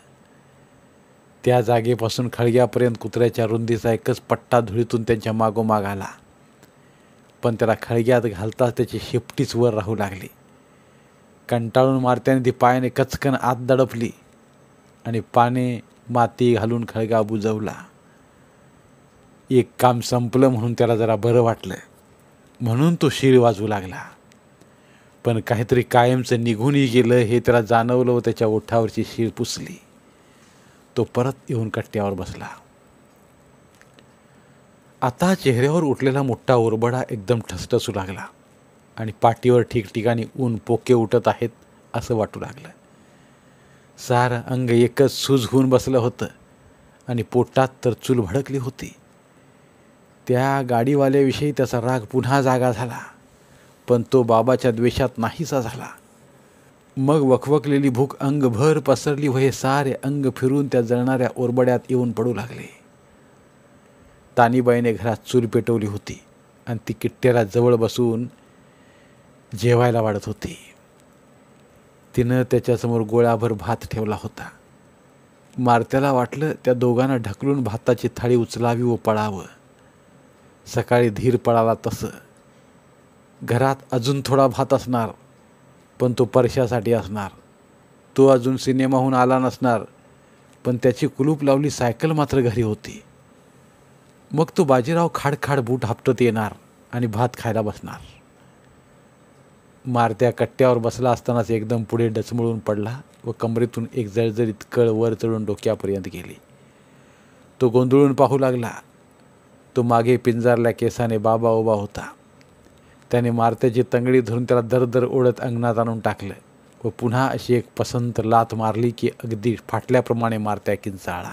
त्या जागेपासून खळग्यापर्यंत कुत्र्याच्या रुंदीचा एकच पट्टा धुळीतून त्यांच्या मागोमाग आला. पण त्याला खळग्यात घालताच त्याची शेपटीच वर राहू लागली. कंटाळून मारत्याने ती पायाने कचकन आत दडपली आणि पाने माती घालून खळगा बुजवला. एक काम संपलं म्हणून त्याला जरा बरं वाटलं, म्हणून तो शिर वाजवू लागला. पण काहीतरी कायमचं निघूनही गेलं हे त्याला जाणवलं व त्याच्या ओठावरची शीर पुसली. तो परत येऊन कट्ट्यावर बसला. आता चेहऱ्यावर उठलेला मोठा ओरबडा एकदम ठसठसू लागला आणि पाठीवर ठिकठिकाणी ऊन पोके उठत आहेत असं वाटू लागलं. सारं अंग एकच सूज होऊन बसलं होतं आणि पोटात तर चूल भडकली होती. त्या गाडीवाल्याविषयी त्याचा राग पुन्हा जागा झाला, पण तो बाबाच्या द्वेषात नाहीसा झाला. मग वखवकलेली भूक अंगभर पसरली व हे सारे अंग फिरून त्या जळणाऱ्या ओरबड्यात येऊन पडू लागले. तानीबाईने घरात चूल पेटवली होती आणि ती किट्ट्याला जवळ बसून जेवायला वाढत होती. तिनं त्याच्यासमोर गोळाभर भात ठेवला होता. मारत्याला वाटलं त्या दोघांना ढकलून भाताची थाळी उचलावी व पळावं. सकाळी धीर पळाला तसं. घरात अजून थोडा भात असणार, पण तो परशासाठी असणार. तो अजून सिनेमाहून आला नसणार, पण त्याची कुलूप लावली सायकल मात्र घरी होती. मग तो बाजीराव खाडखाड बूट आपटत येणार आणि भात खायला बसणार. मारत्या कट्ट्यावर बसला असतानाच एकदम पुढे डचमळून पडला व कमरेतून एक जळजळीत कळ वर चढून डोक्यापर्यंत गेली. तो गोंधळून पाहू लागला. तो मागे पिंजारल्या केसाने बाबा उभा होता. त्याने मारत्याची तंगडी धरून त्याला दरदर ओढत अंगणात आणून टाकलं व पुन्हा अशी एक पसंत लाथ मारली की अगदी फाटल्याप्रमाणे मारत्या किंचाळला.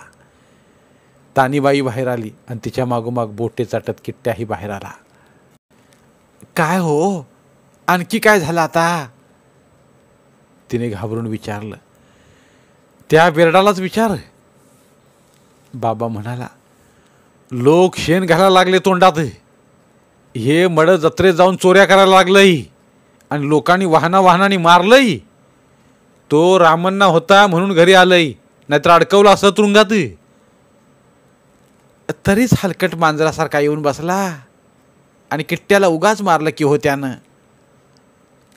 तानीबाई बाहेर आली आणि तिच्या मागोमाग बोटे चाटत किट्ट्याही बाहेर आला. काय हो, आणखी काय झालं आता? तिने घाबरून विचारलं. त्या बेरडालाच विचार. बाबा म्हणाला, लोक शेण घालायला लागले तोंडात. हे मड जत्रेत जाऊन चोऱ्या करायला लागलंय आणि लोकांनी वाहनाने मारलंय. तो रामण्णा होता म्हणून घरी आलंय, नाहीतर अडकवलं असं तुरुंगात. तरीच हलकट मांजरासारखा येऊन बसला आणि किट्ट्याला उगाच मारलं की हो त्यानं.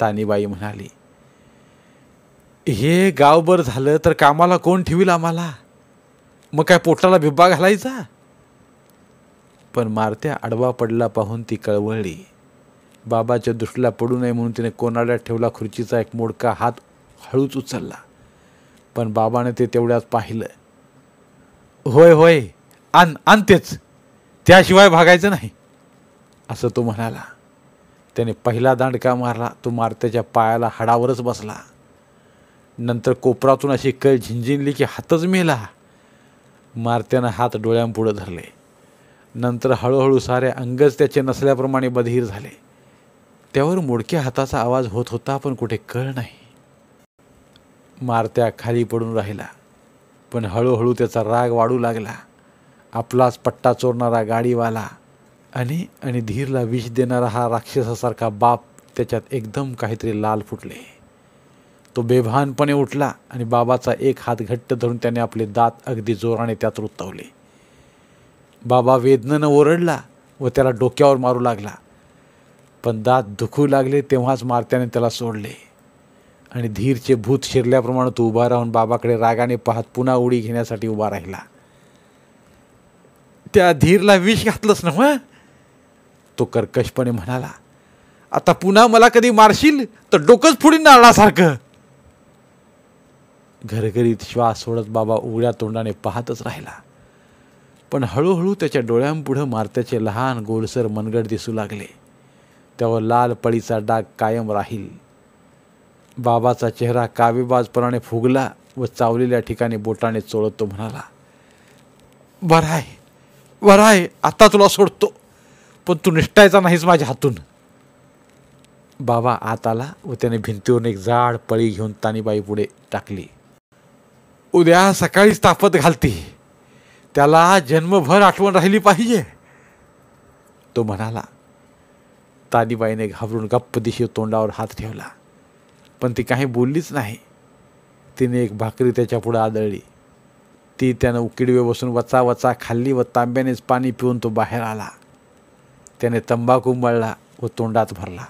तानीबाई म्हणाली, हे गावभर झालं तर कामाला कोण ठेवील आम्हाला? मग काय पोटाला बिब्बा घालायचा? पण मारत्या आडवा पडला पाहून ती कळवळली. बाबाच्या दृष्टीला पडू नये म्हणून तिने कोनाड्यात ठेवला खुर्चीचा एक मोडका हात हळूच उचलला, पण बाबाने ते तेवढ्यात पाहिलं. होय होय, आणतेच, त्याशिवाय भागायचं नाही असं तो म्हणाला. त्याने पहिला दांडका मारला. तो मारत्याच्या पायाला हाडावरच बसला. नंतर कोपरातून अशी कळ झिंझिनली की हातच मेला. मारत्यानं हात डोळ्यांपुढं धरले. नंतर हळूहळू सारे अंगच त्याचे नसल्याप्रमाणे बधीर झाले. त्यावर मोडक्या हाताचा आवाज होत होता, पण कुठे कळ नाही. मारत्या खाली पडून राहिला, पण हळूहळू त्याचा राग वाढू लागला आपलाच पट्टा चोरणारा गाडीवाला आणि धीरला विष देणारा हा राक्षसासारखा बाप त्याच्यात एकदम काहीतरी लाल फुटले. तो बेभानपणे उठला आणि बाबाचा एक हात घट्ट धरून त्याने आपले दात अगदी जोराने त्यात रुतवले. बाबा वेदनेनं ओरडला व त्याला डोक्यावर मारू लागला. पण दात दुखू लागले तेव्हाच मारत्याने त्याला सोडले आणि धीरचे भूत शिरल्याप्रमाणे तो उभा राहून बाबाकडे रागाने पाहत पुन्हा उडी घेण्यासाठी उभा राहिला. त्या धीरला विष घातलंस ना मग? तो कर्कशपणे म्हणाला. आता पुन्हा मला कधी मारशील तर डोकंच फुडीन नारळासारखं. घरघरीत श्वास सोडत बाबा उघड्या तोंडाने पाहतच राहिला. पण हळूहळू त्याच्या डोळ्यांपुढं मारत्याचे लहान गोलसर मनगट दिसू लागले. त्यावर लाल पळीचा डाग कायम राहील. बाबाचा चेहरा कावेबाजपणाने फुगला व चावलेल्या ठिकाणी बोटाने चोळत तो म्हणाला. बरं आहे, आता तुला सोडतो, पण तू निष्ठायचा नाहीस माझ्या हातून. बाबा आत आला व त्याने भिंतीवरून एक जाड पळी घेऊन तानीबाई पुढे टाकली. उद्या सकाळीच तापत घालती, त्याला जन्मभर आठवण राहिली पाहिजे, तो म्हणाला. तानीबाईने घाबरून गप्प दिशी तोंडावर हात ठेवला, पण ती काही बोललीच नाही. तिने एक भाकरी त्याच्या पुढे आदळली. ती त्यानं उकिडवे बसून वचा वचा खाल्ली व तांब्यानेच पाणी पिऊन तो बाहेर आला. त्याने तंबाखू मळला व तोंडात भरला.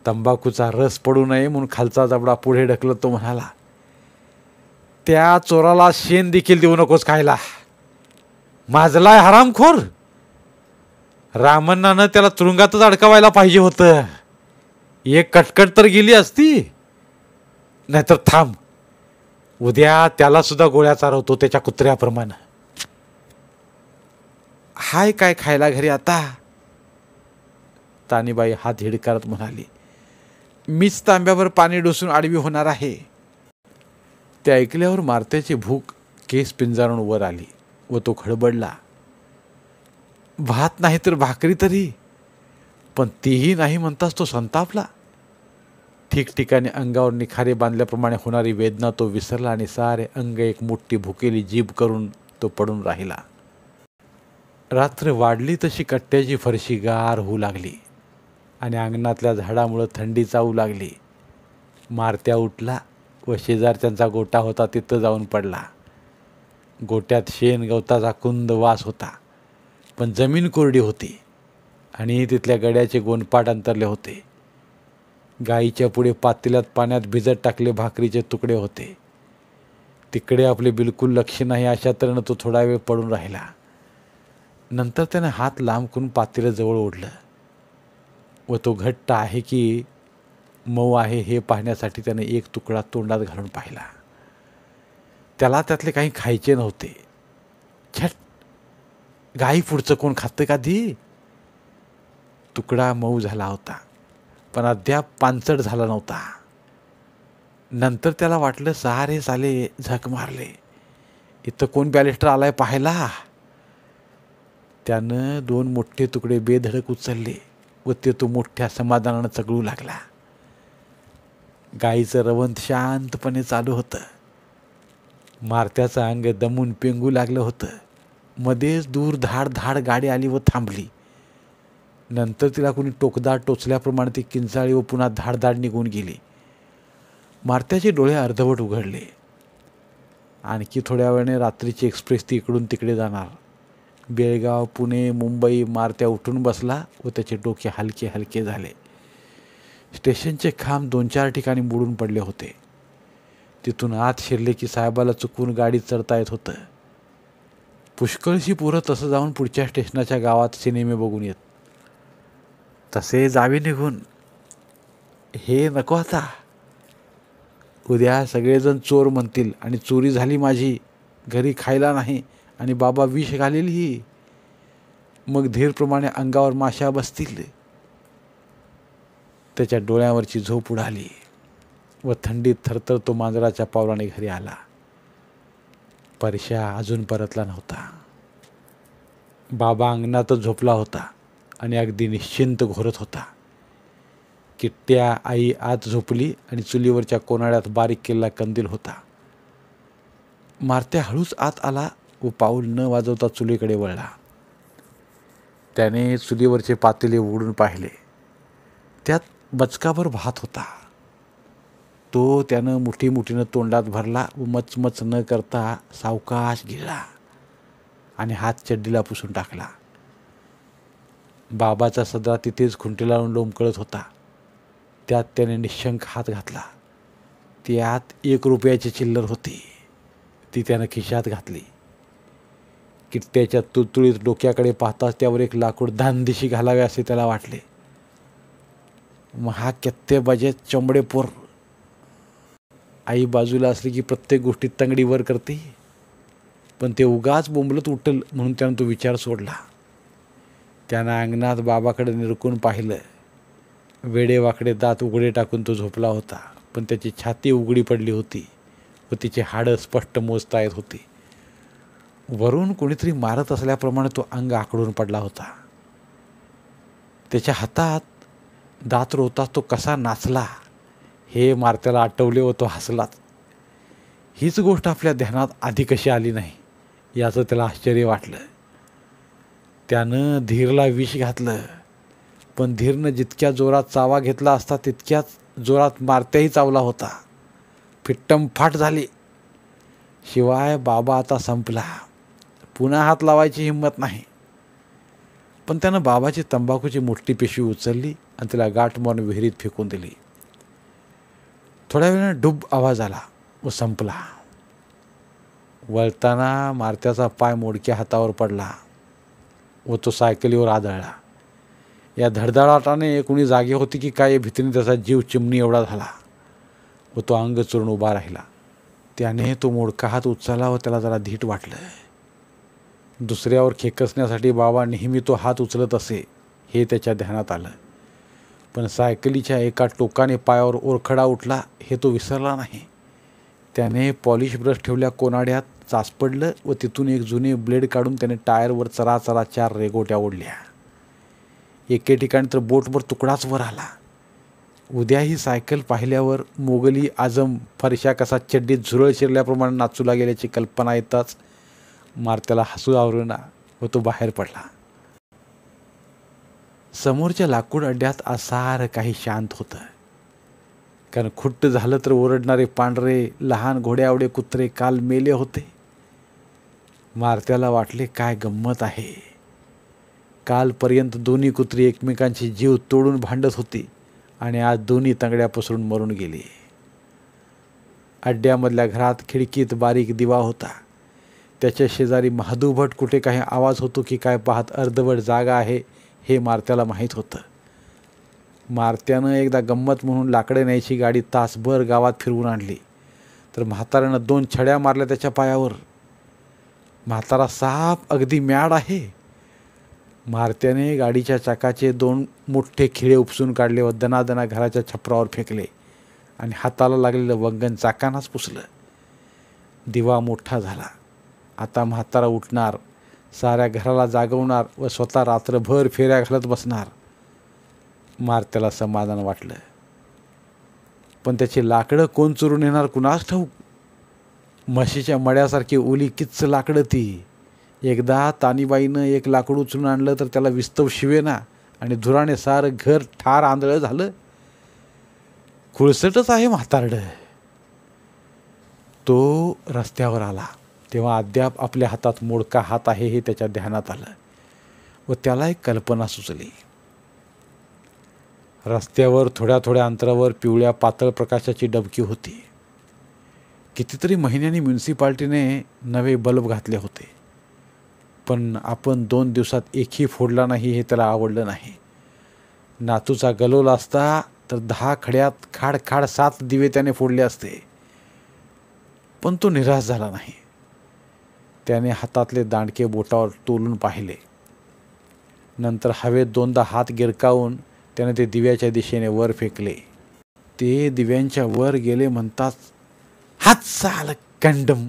तंबाखूचा रस पडू नये म्हणून खालचा जबडा पुढे ढकलत तो म्हणाला. त्या चोराला शेण देखील देऊ नकोस खायला, माजलाय हरामखोर. रामण्णानं त्याला तुरुंगातच अडकवायला पाहिजे होतं. एक कटकट तर गेली असती. नाहीतर थांब, उद्या त्याला सुद्धा गोळ्या चारवतो त्याच्या कुत्र्याप्रमाणे. हाय काय खायला घरी आता? तानीबाई हात हिडकारत म्हणाली. मीच तांब्यावर पाणी डोसून आडवी होणार आहे. ते ऐकल्यावर मारत्याची भूक केस पिंजारून वर आली व तो खडबडला. भात नाही तर भाकरी तरी, पण तीही नाही म्हणताच तो संतापला. ठिकठिकाणी अंगावर निखारे बांधल्याप्रमाणे होणारी वेदना तो विसरला आणि सारे अंग एक मोठी भुकेली जीभ करून तो पडून राहिला. रात्र वाढली तशी कट्ट्याची फरशी गार होऊ लागली आणि अंगणातल्या झाडामुळं थंडी चावू लागली. मारत्या उठला व शेजारच्यांचा गोटा होता तिथं जाऊन पडला. गोट्यात शेण गवताचा कुंद वास होता, पण जमीन कोरडी होती आणि तिथल्या गड्याचे गोंडपाट अंतरले होते. गाईच्या पुढे पातेल्यात पाण्यात भिजत टाकले भाकरीचे तुकडे होते. तिकडे आपले बिलकुल लक्ष नाही अशा तऱ्हेनं तो थोडा वेळ पडून राहिला. नंतर त्याने हात लांब करून पातेलं जवळ ओढलं व तो घट्ट आहे की मऊ आहे हे पाहण्यासाठी त्याने एक तुकडा तोंडात घालून पाहिला. त्याला त्यातले काही खायचे नव्हते. छट, गाई पुढचं कोण खातं का दी? तुकडा मऊ झाला होता, पण अद्याप पानचट झाला नव्हता. नंतर त्याला वाटलं सारे साले झक मारले, इथं कोण बॅलिस्टर आलाय पाहायला. त्यानं 2 मोठे तुकडे बेधडक उचलले व ते तो मोठ्या समाधानानं चगळू लागला. गाईचं रवंथ शांतपणे चालू होतं. मारत्याचं अंग दमून पेंगू लागलं होतं. मध्येच दूर धाड धाड गाडी आली व थांबली. नंतर तिला कोणी टोकदार टोचल्याप्रमाणे ती किंचाळी व पुन्हा धाडधाड निघून गेली. मारत्याचे डोळे अर्धवट उघडले. आणखी थोड्या वेळाने रात्रीची एक्सप्रेस ती इकडून तिकडे जाणार. बेळगाव, पुणे, मुंबई. मारत्या उठून बसला व त्याचे डोके हलके हलके झाले. स्टेशनचे खांब 2-4 ठिकाणी मोडून पडले होते. तिथून आत शिरले की साहेबाला चुकवून गाडीत चढता येत होतं. पुष्कळशी पोरं तसं जाऊन पुढच्या स्टेशनाच्या गावात सिनेमे बघून येत. तसे जावे निघून. हे नको आता. उद्या सगळेजण चोर म्हणतील आणि चोरी झाली माझी, घरी खायला नाही आणि बाबा विष घालेल ही. मग धीरप्रमाणे अंगावर माशा बसतील. त्याच्या डोळ्यावरची झोप उडाली व थंडीत थरथर तो मांजराच्या पावलाने घरी आला. परश्या अजून परतला नव्हता. बाबा अंगणातच झोपला होता आणि अगदी निश्चिंत घोरत होता. किट्ट्या आई आत झोपली आणि चुलीवरच्या कोनाड्यात बारीक केलेला कंदील होता. मारत्या हळूच आत आला व पाऊल न वाजवता चुलीकडे वळला. त्याने चुलीवरचे पातेले उघडून पाहिले. त्यात बचकाभर भात होता. तो त्यानं मुठीनं तोंडात भरला व मचमच न करता सावकाश गिळला आणि हात चड्डीला पुसून टाकला. बाबाचा सदरा तिथेच खुंटीला लावून लोंबकळत होता. त्यात त्याने निशंक हात घातला. त्यात 1 रुपयाची चिल्लर होती. ती त्यानं खिशात घातली. किट्ट्याच्या तुळतुळीत डोक्याकडे पाहताच त्यावर एक लाकूड धानदिशी घालावे असे त्याला वाटले. मग हा केत्ते बजेत चंबडेपोर. आई बाजूला असली की प्रत्येक गोष्टीत तंगडी वर करते, पण ते उगाच बोंबलत उठल म्हणून त्यानं तो विचार सोडला. त्यानं अंगणात बाबाकडे निरकून पाहिलं. वेडेवाकडे दात उघडे टाकून तो झोपला होता, पण त्याची छाती उघडी पडली होती व तिचे हाडं स्पष्ट मोजता येत होती. वरून कोणीतरी मारत असल्याप्रमाणे तो अंग आकडून पडला होता. त्याच्या हातात दात रोवताच तो कसा नाचला हे मारत्याला आठवले व तो हसलाच. हीच गोष्ट आपल्या ध्यानात आधी कशी आली नाही याचं त्याला आश्चर्य वाटलं. त्यानं धीरला विष घातलं, पण धीरनं जितक्या जोरात चावा घेतला असता तितक्याच जोरात मारत्याही चावला होता. फिट्टमफाट झाली. शिवाय बाबा आता संपला. पुन्हा हात लावायची हिंमत नाही. पण त्यानं बाबाची तंबाखूची मोठी पिशवी उचलली आणि तिला गाठ मारून विहिरीत फेकून दिली. थोड्या वेळानं डुब आवाज आला व संपला. वळताना मारत्याचा पाय मोडक्या हातावर पडला व तो सायकलीवर आदळला. या धडधडाटाने कुणी जागे होती की काय भीतीने त्याचा जीव चिमणी एवढा झाला व तो अंग चुरून उभा राहिला. त्याने तो मोडका हात उचलला व त्याला जरा धीट वाटलं. दुसऱ्यावर खेकसण्यासाठी बाबा नेहमी तो हात उचलत असे हे त्याच्या ध्यानात आलं. पण सायकलीच्या एका टोकाने पायावर ओरखडा उठला हे तो विसरला नाही. त्याने पॉलिश ब्रश ठेवल्या कोनाड्यात चाच पडलं व तिथून एक जुने ब्लेड काढून त्याने टायरवर चराचरा 4 रेघोट्या ओढल्या. एके ठिकाणी तर बोटभर तुकडाच वर आला. उद्या ही सायकल पाहिल्यावर मोगली आजम फरशा कसा चड्डीत झुरळ शिरल्याप्रमाणे नाचूला गेल्याची कल्पना येताच मारत्याला हसू आवरेना व तो बाहेर पडला. समोरच्या लाकूड अड्ड्यात असार काही शांत होतं, कारण खुट्ट झालं तर ओरडणारे पांढरे लहान घोड्यावडे कुत्रे काल मेले होते. मारत्याला वाटले काय गंमत आहे. कालपर्यंत दोन्ही कुत्री एकमेकांची जीव तोडून भांडत होती आणि आज दोन्ही तंगड्या पसरून मरून गेली. अड्ड्यामधल्या घरात खिडकीत बारीक दिवा होता. त्याच्या शेजारी महादूभट कुठे काही आवाज होतो की काय पाहत अर्धवट जागा आहे हे मारत्याला माहीत होतं. मारत्यानं एकदा गंमत म्हणून लाकडे न्यायची गाडी तासभर गावात फिरवून आणली, तर म्हाताऱ्यानं 2 छड्या मारल्या त्याच्या पायावर. म्हातारा साप अगदी म्याड आहे. मारत्याने गाडीच्या चाकाचे 2 मोठे खिळे उपसून काढले व दनादना घराच्या छपरावर फेकले आणि हाताला लागलेलं वंगण चाकानाच पुसलं. दिवा मोठा झाला. आता म्हातारा उठणार, साऱ्या घराला जागवणार व स्वतः रात्रभर फेऱ्या घालत बसणार. मारत्याला समाधान वाटलं. पण त्याची लाकडं कोण चोरून येणार कुणास ठाऊक. म्हशीच्या मड्यासारखी ओली किच्च लाकडं ती. एकदा तानीबाईनं एक लाकूड उचलून आणलं तर त्याला विस्तव शिवेना आणि धुराने सारं घर ठार आंधळं झालं. खुळसटच आहे म्हातारडं. तो रस्त्यावर आला तेव्हा अद्याप आपल्या हातात मोडका हात आहे हे त्याच्या ध्यानात आलं व त्याला एक कल्पना सुचली. रस्त्यावर थोड्या थोड्या अंतरावर पिवळ्या पातळ प्रकाशाची डबकी होती. कितीतरी महिन्यांनी म्युन्सिपाल्टीने नवे बल्ब घातले होते, पण आपण 2 दिवसात एकही फोडला नाही हे त्याला आवडलं नाही. नातूचा गलोला असता तर 10 खड्यात खाड खाड 7 दिवे त्याने फोडले असते. पण तो निराश झाला नाही. त्याने हातातले दांडके बोटावर तोलून पाहिले. नंतर हवेत 2दा हात गिरकावून त्याने ते दिव्याच्या दिशेने वर फेकले. ते दिव्यांच्या वर गेले म्हणताच हात चाल कंडम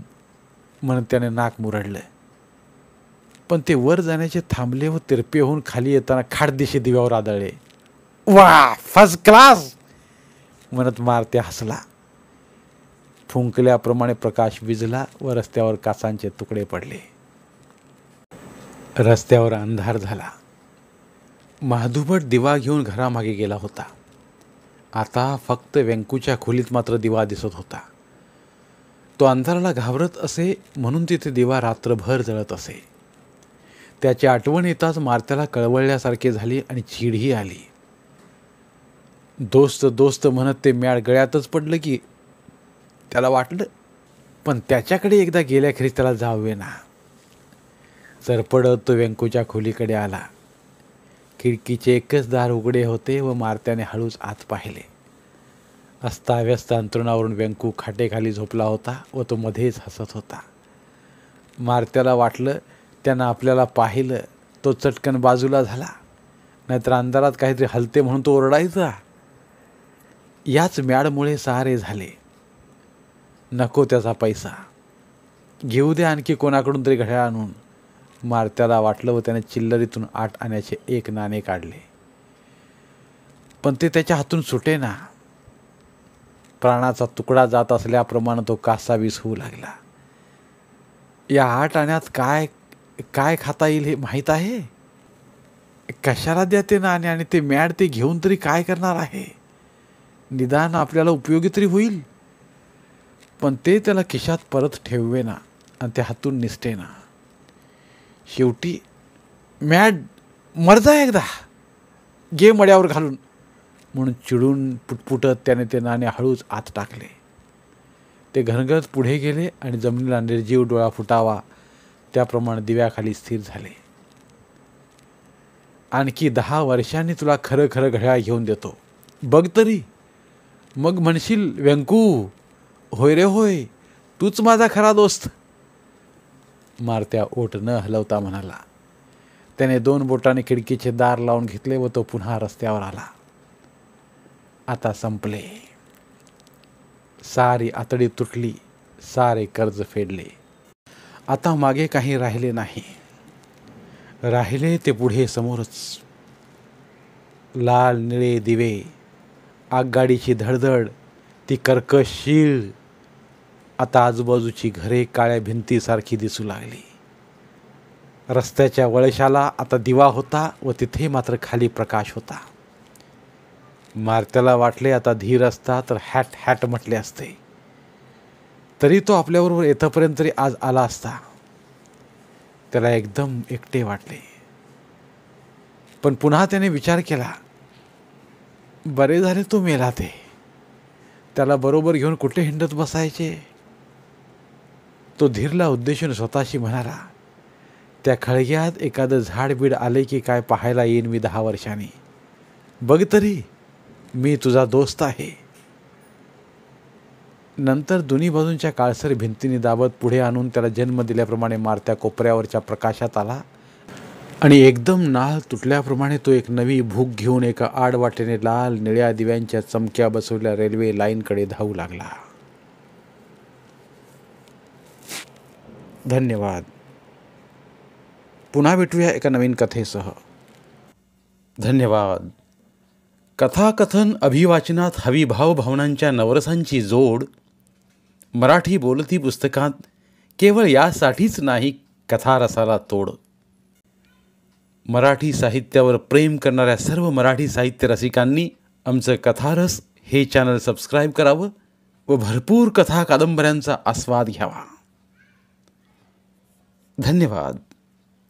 म्हणून त्याने नाक मुरडलं. पण ते वर जाण्याचे थांबले व तिरपे होऊन खाली येताना खाडदिशी दिव्यावर आदळले. वा, फर्स्ट क्लास म्हणत मारत्या हसला. फुंकल्याप्रमाणे प्रकाश विझला व रस्त्यावर काचांचे तुकडे पडले. रस्त्यावर अंधार झाला. महाधुबट दिवा घेऊन घरामागे गेला होता. आता फक्त व्यंकूच्या खोलीत मात्र दिवा दिसत होता. तो अंधाराला घाबरत असे म्हणून तिथे दिवा रात्रभर जळत असे. त्याची आठवण येताच मारत्याला कळवळल्यासारखे झाले आणि चीडही आली. दोस्त दोस्त म्हणत ते मॅड गळ्यातच पडलं की त्याला वाटलं, पण त्याच्याकडे एकदा गेल्याखेरीज त्याला जावे ना. सरपडत तो व्यंकूच्या खोलीकडे आला. खिडकीचे एकच दार उघडे होते व मारत्याने हळूच आत पाहिले. अस्ताव्यस्त अंथरुणावरून व्यंकू खाटेखाली झोपला होता व तो मध्येच हसत होता. मारत्याला वाटलं त्यानं आपल्याला पाहिलं. तो चटकन बाजूला झाला, नाहीतर अंधारात काहीतरी हलते म्हणून तो ओरडायचा. याच मॅडमुळे सारे झाले. नको त्याचा पैसा, घेऊ दे आणखी कोणाकडून तरी घड्याळ आणून. मारत्याला वाटलं व त्याने चिल्लरीतून 8 आण्याचे 1 नाणे काढले. पण ते त्याच्या हातून सुटेना. प्राणाचा तुकडा जात असल्याप्रमाणे तो कासावीस होऊ लागला. या 8 आण्यात काय काय खाता येईल हे माहीत आहे? कशाला द्या ते नाणे, आणि ते मॅड ते घेऊन तरी काय करणार आहे? निदान आपल्याला उपयोगी तरी होईल. पण ते त्याला खिशात परत ठेववे ना आणि ते हातून निसटे ना. शेवटी मॅड मरजा एकदा, घे मड्यावर घालून म्हणून चिडून पुटपुटत त्याने ते नाणे हळूच आत टाकले. ते घनगत पुढे गेले आणि जमिनीला निर्जीव डोळा फुटावा त्याप्रमाणे दिव्याखाली स्थिर झाले. आणखी 10 वर्षांनी तुला खरं खरं घड्याळ घेऊन देतो, बघ तरी. मग म्हणशील, व्यंकू होय रे होय, तूच माझा खरा दोस्त. मारत्या ओठ न हलवता म्हणाला. त्याने 2 बोटाने खिडकीचे दार लावून घेतले व तो पुन्हा रस्त्यावर आला. आता संपले. सारी आतडी तुटली, सारे कर्ज फेडले. आता मागे काही राहिले नाही. राहिले ते पुढे समोरच. लाल निळे दिवे, आगगाडीची धडधड, ती कर्कश शीळ. आता आजूबाजूची घरे काळ्या भिंतीसारखी दिसू लागली. रस्त्याच्या वळशाला आता दिवा होता व तिथे मात्र खाली प्रकाश होता. मारत्याला वाटले आता धीर असता तर हॅट हॅट म्हटले असते, तरी तो आपल्याबरोबर येथपर्यंत तरी आज आला असता. त्याला एकदम एकटे वाटले. पण पुन्हा त्याने विचार केला, बरे झाले तो मेला. ते त्याला बरोबर घेऊन कुठे हिंडत बसायचे. तो धीरला उद्देशून स्वतःशी म्हणाला, त्या खळग्यात एखादं झाडबीड आले की काय पाहायला येईन मी 10 वर्षांनी. बघ तरी, मी तुझा दोस्त आहे. नंतर दोन्ही बाजूंच्या काळसर भिंतीने दाबत पुढे आणून त्याला जन्म दिल्याप्रमाणे मारत्या कोपऱ्यावरच्या प्रकाशात आला आणि एकदम नाळ तुटल्याप्रमाणे तो एक नवी भूक घेऊन एका आडवाटेने लाल निळ्या दिव्यांच्या चमक्या बसवलेल्या रेल्वे लाईनकडे धावू लागला. धन्यवाद. पुन्हा भेटूया एका नवीन कथेसह. धन्यवाद. कथाकथन अभिवाचनात हवी भावभावनांच्या नवरसांची जोड मराठी बोलती पुस्तकात केवळ यासाठीच नाही, कथारसाला तोड. मराठी साहित्यावर प्रेम करणाऱ्या सर्व मराठी साहित्य रसिकांनी आमचं कथारस हे चॅनल सबस्क्राईब करावं व भरपूर कथा कादंबऱ्यांचा आस्वाद घ्यावा. धन्यवाद.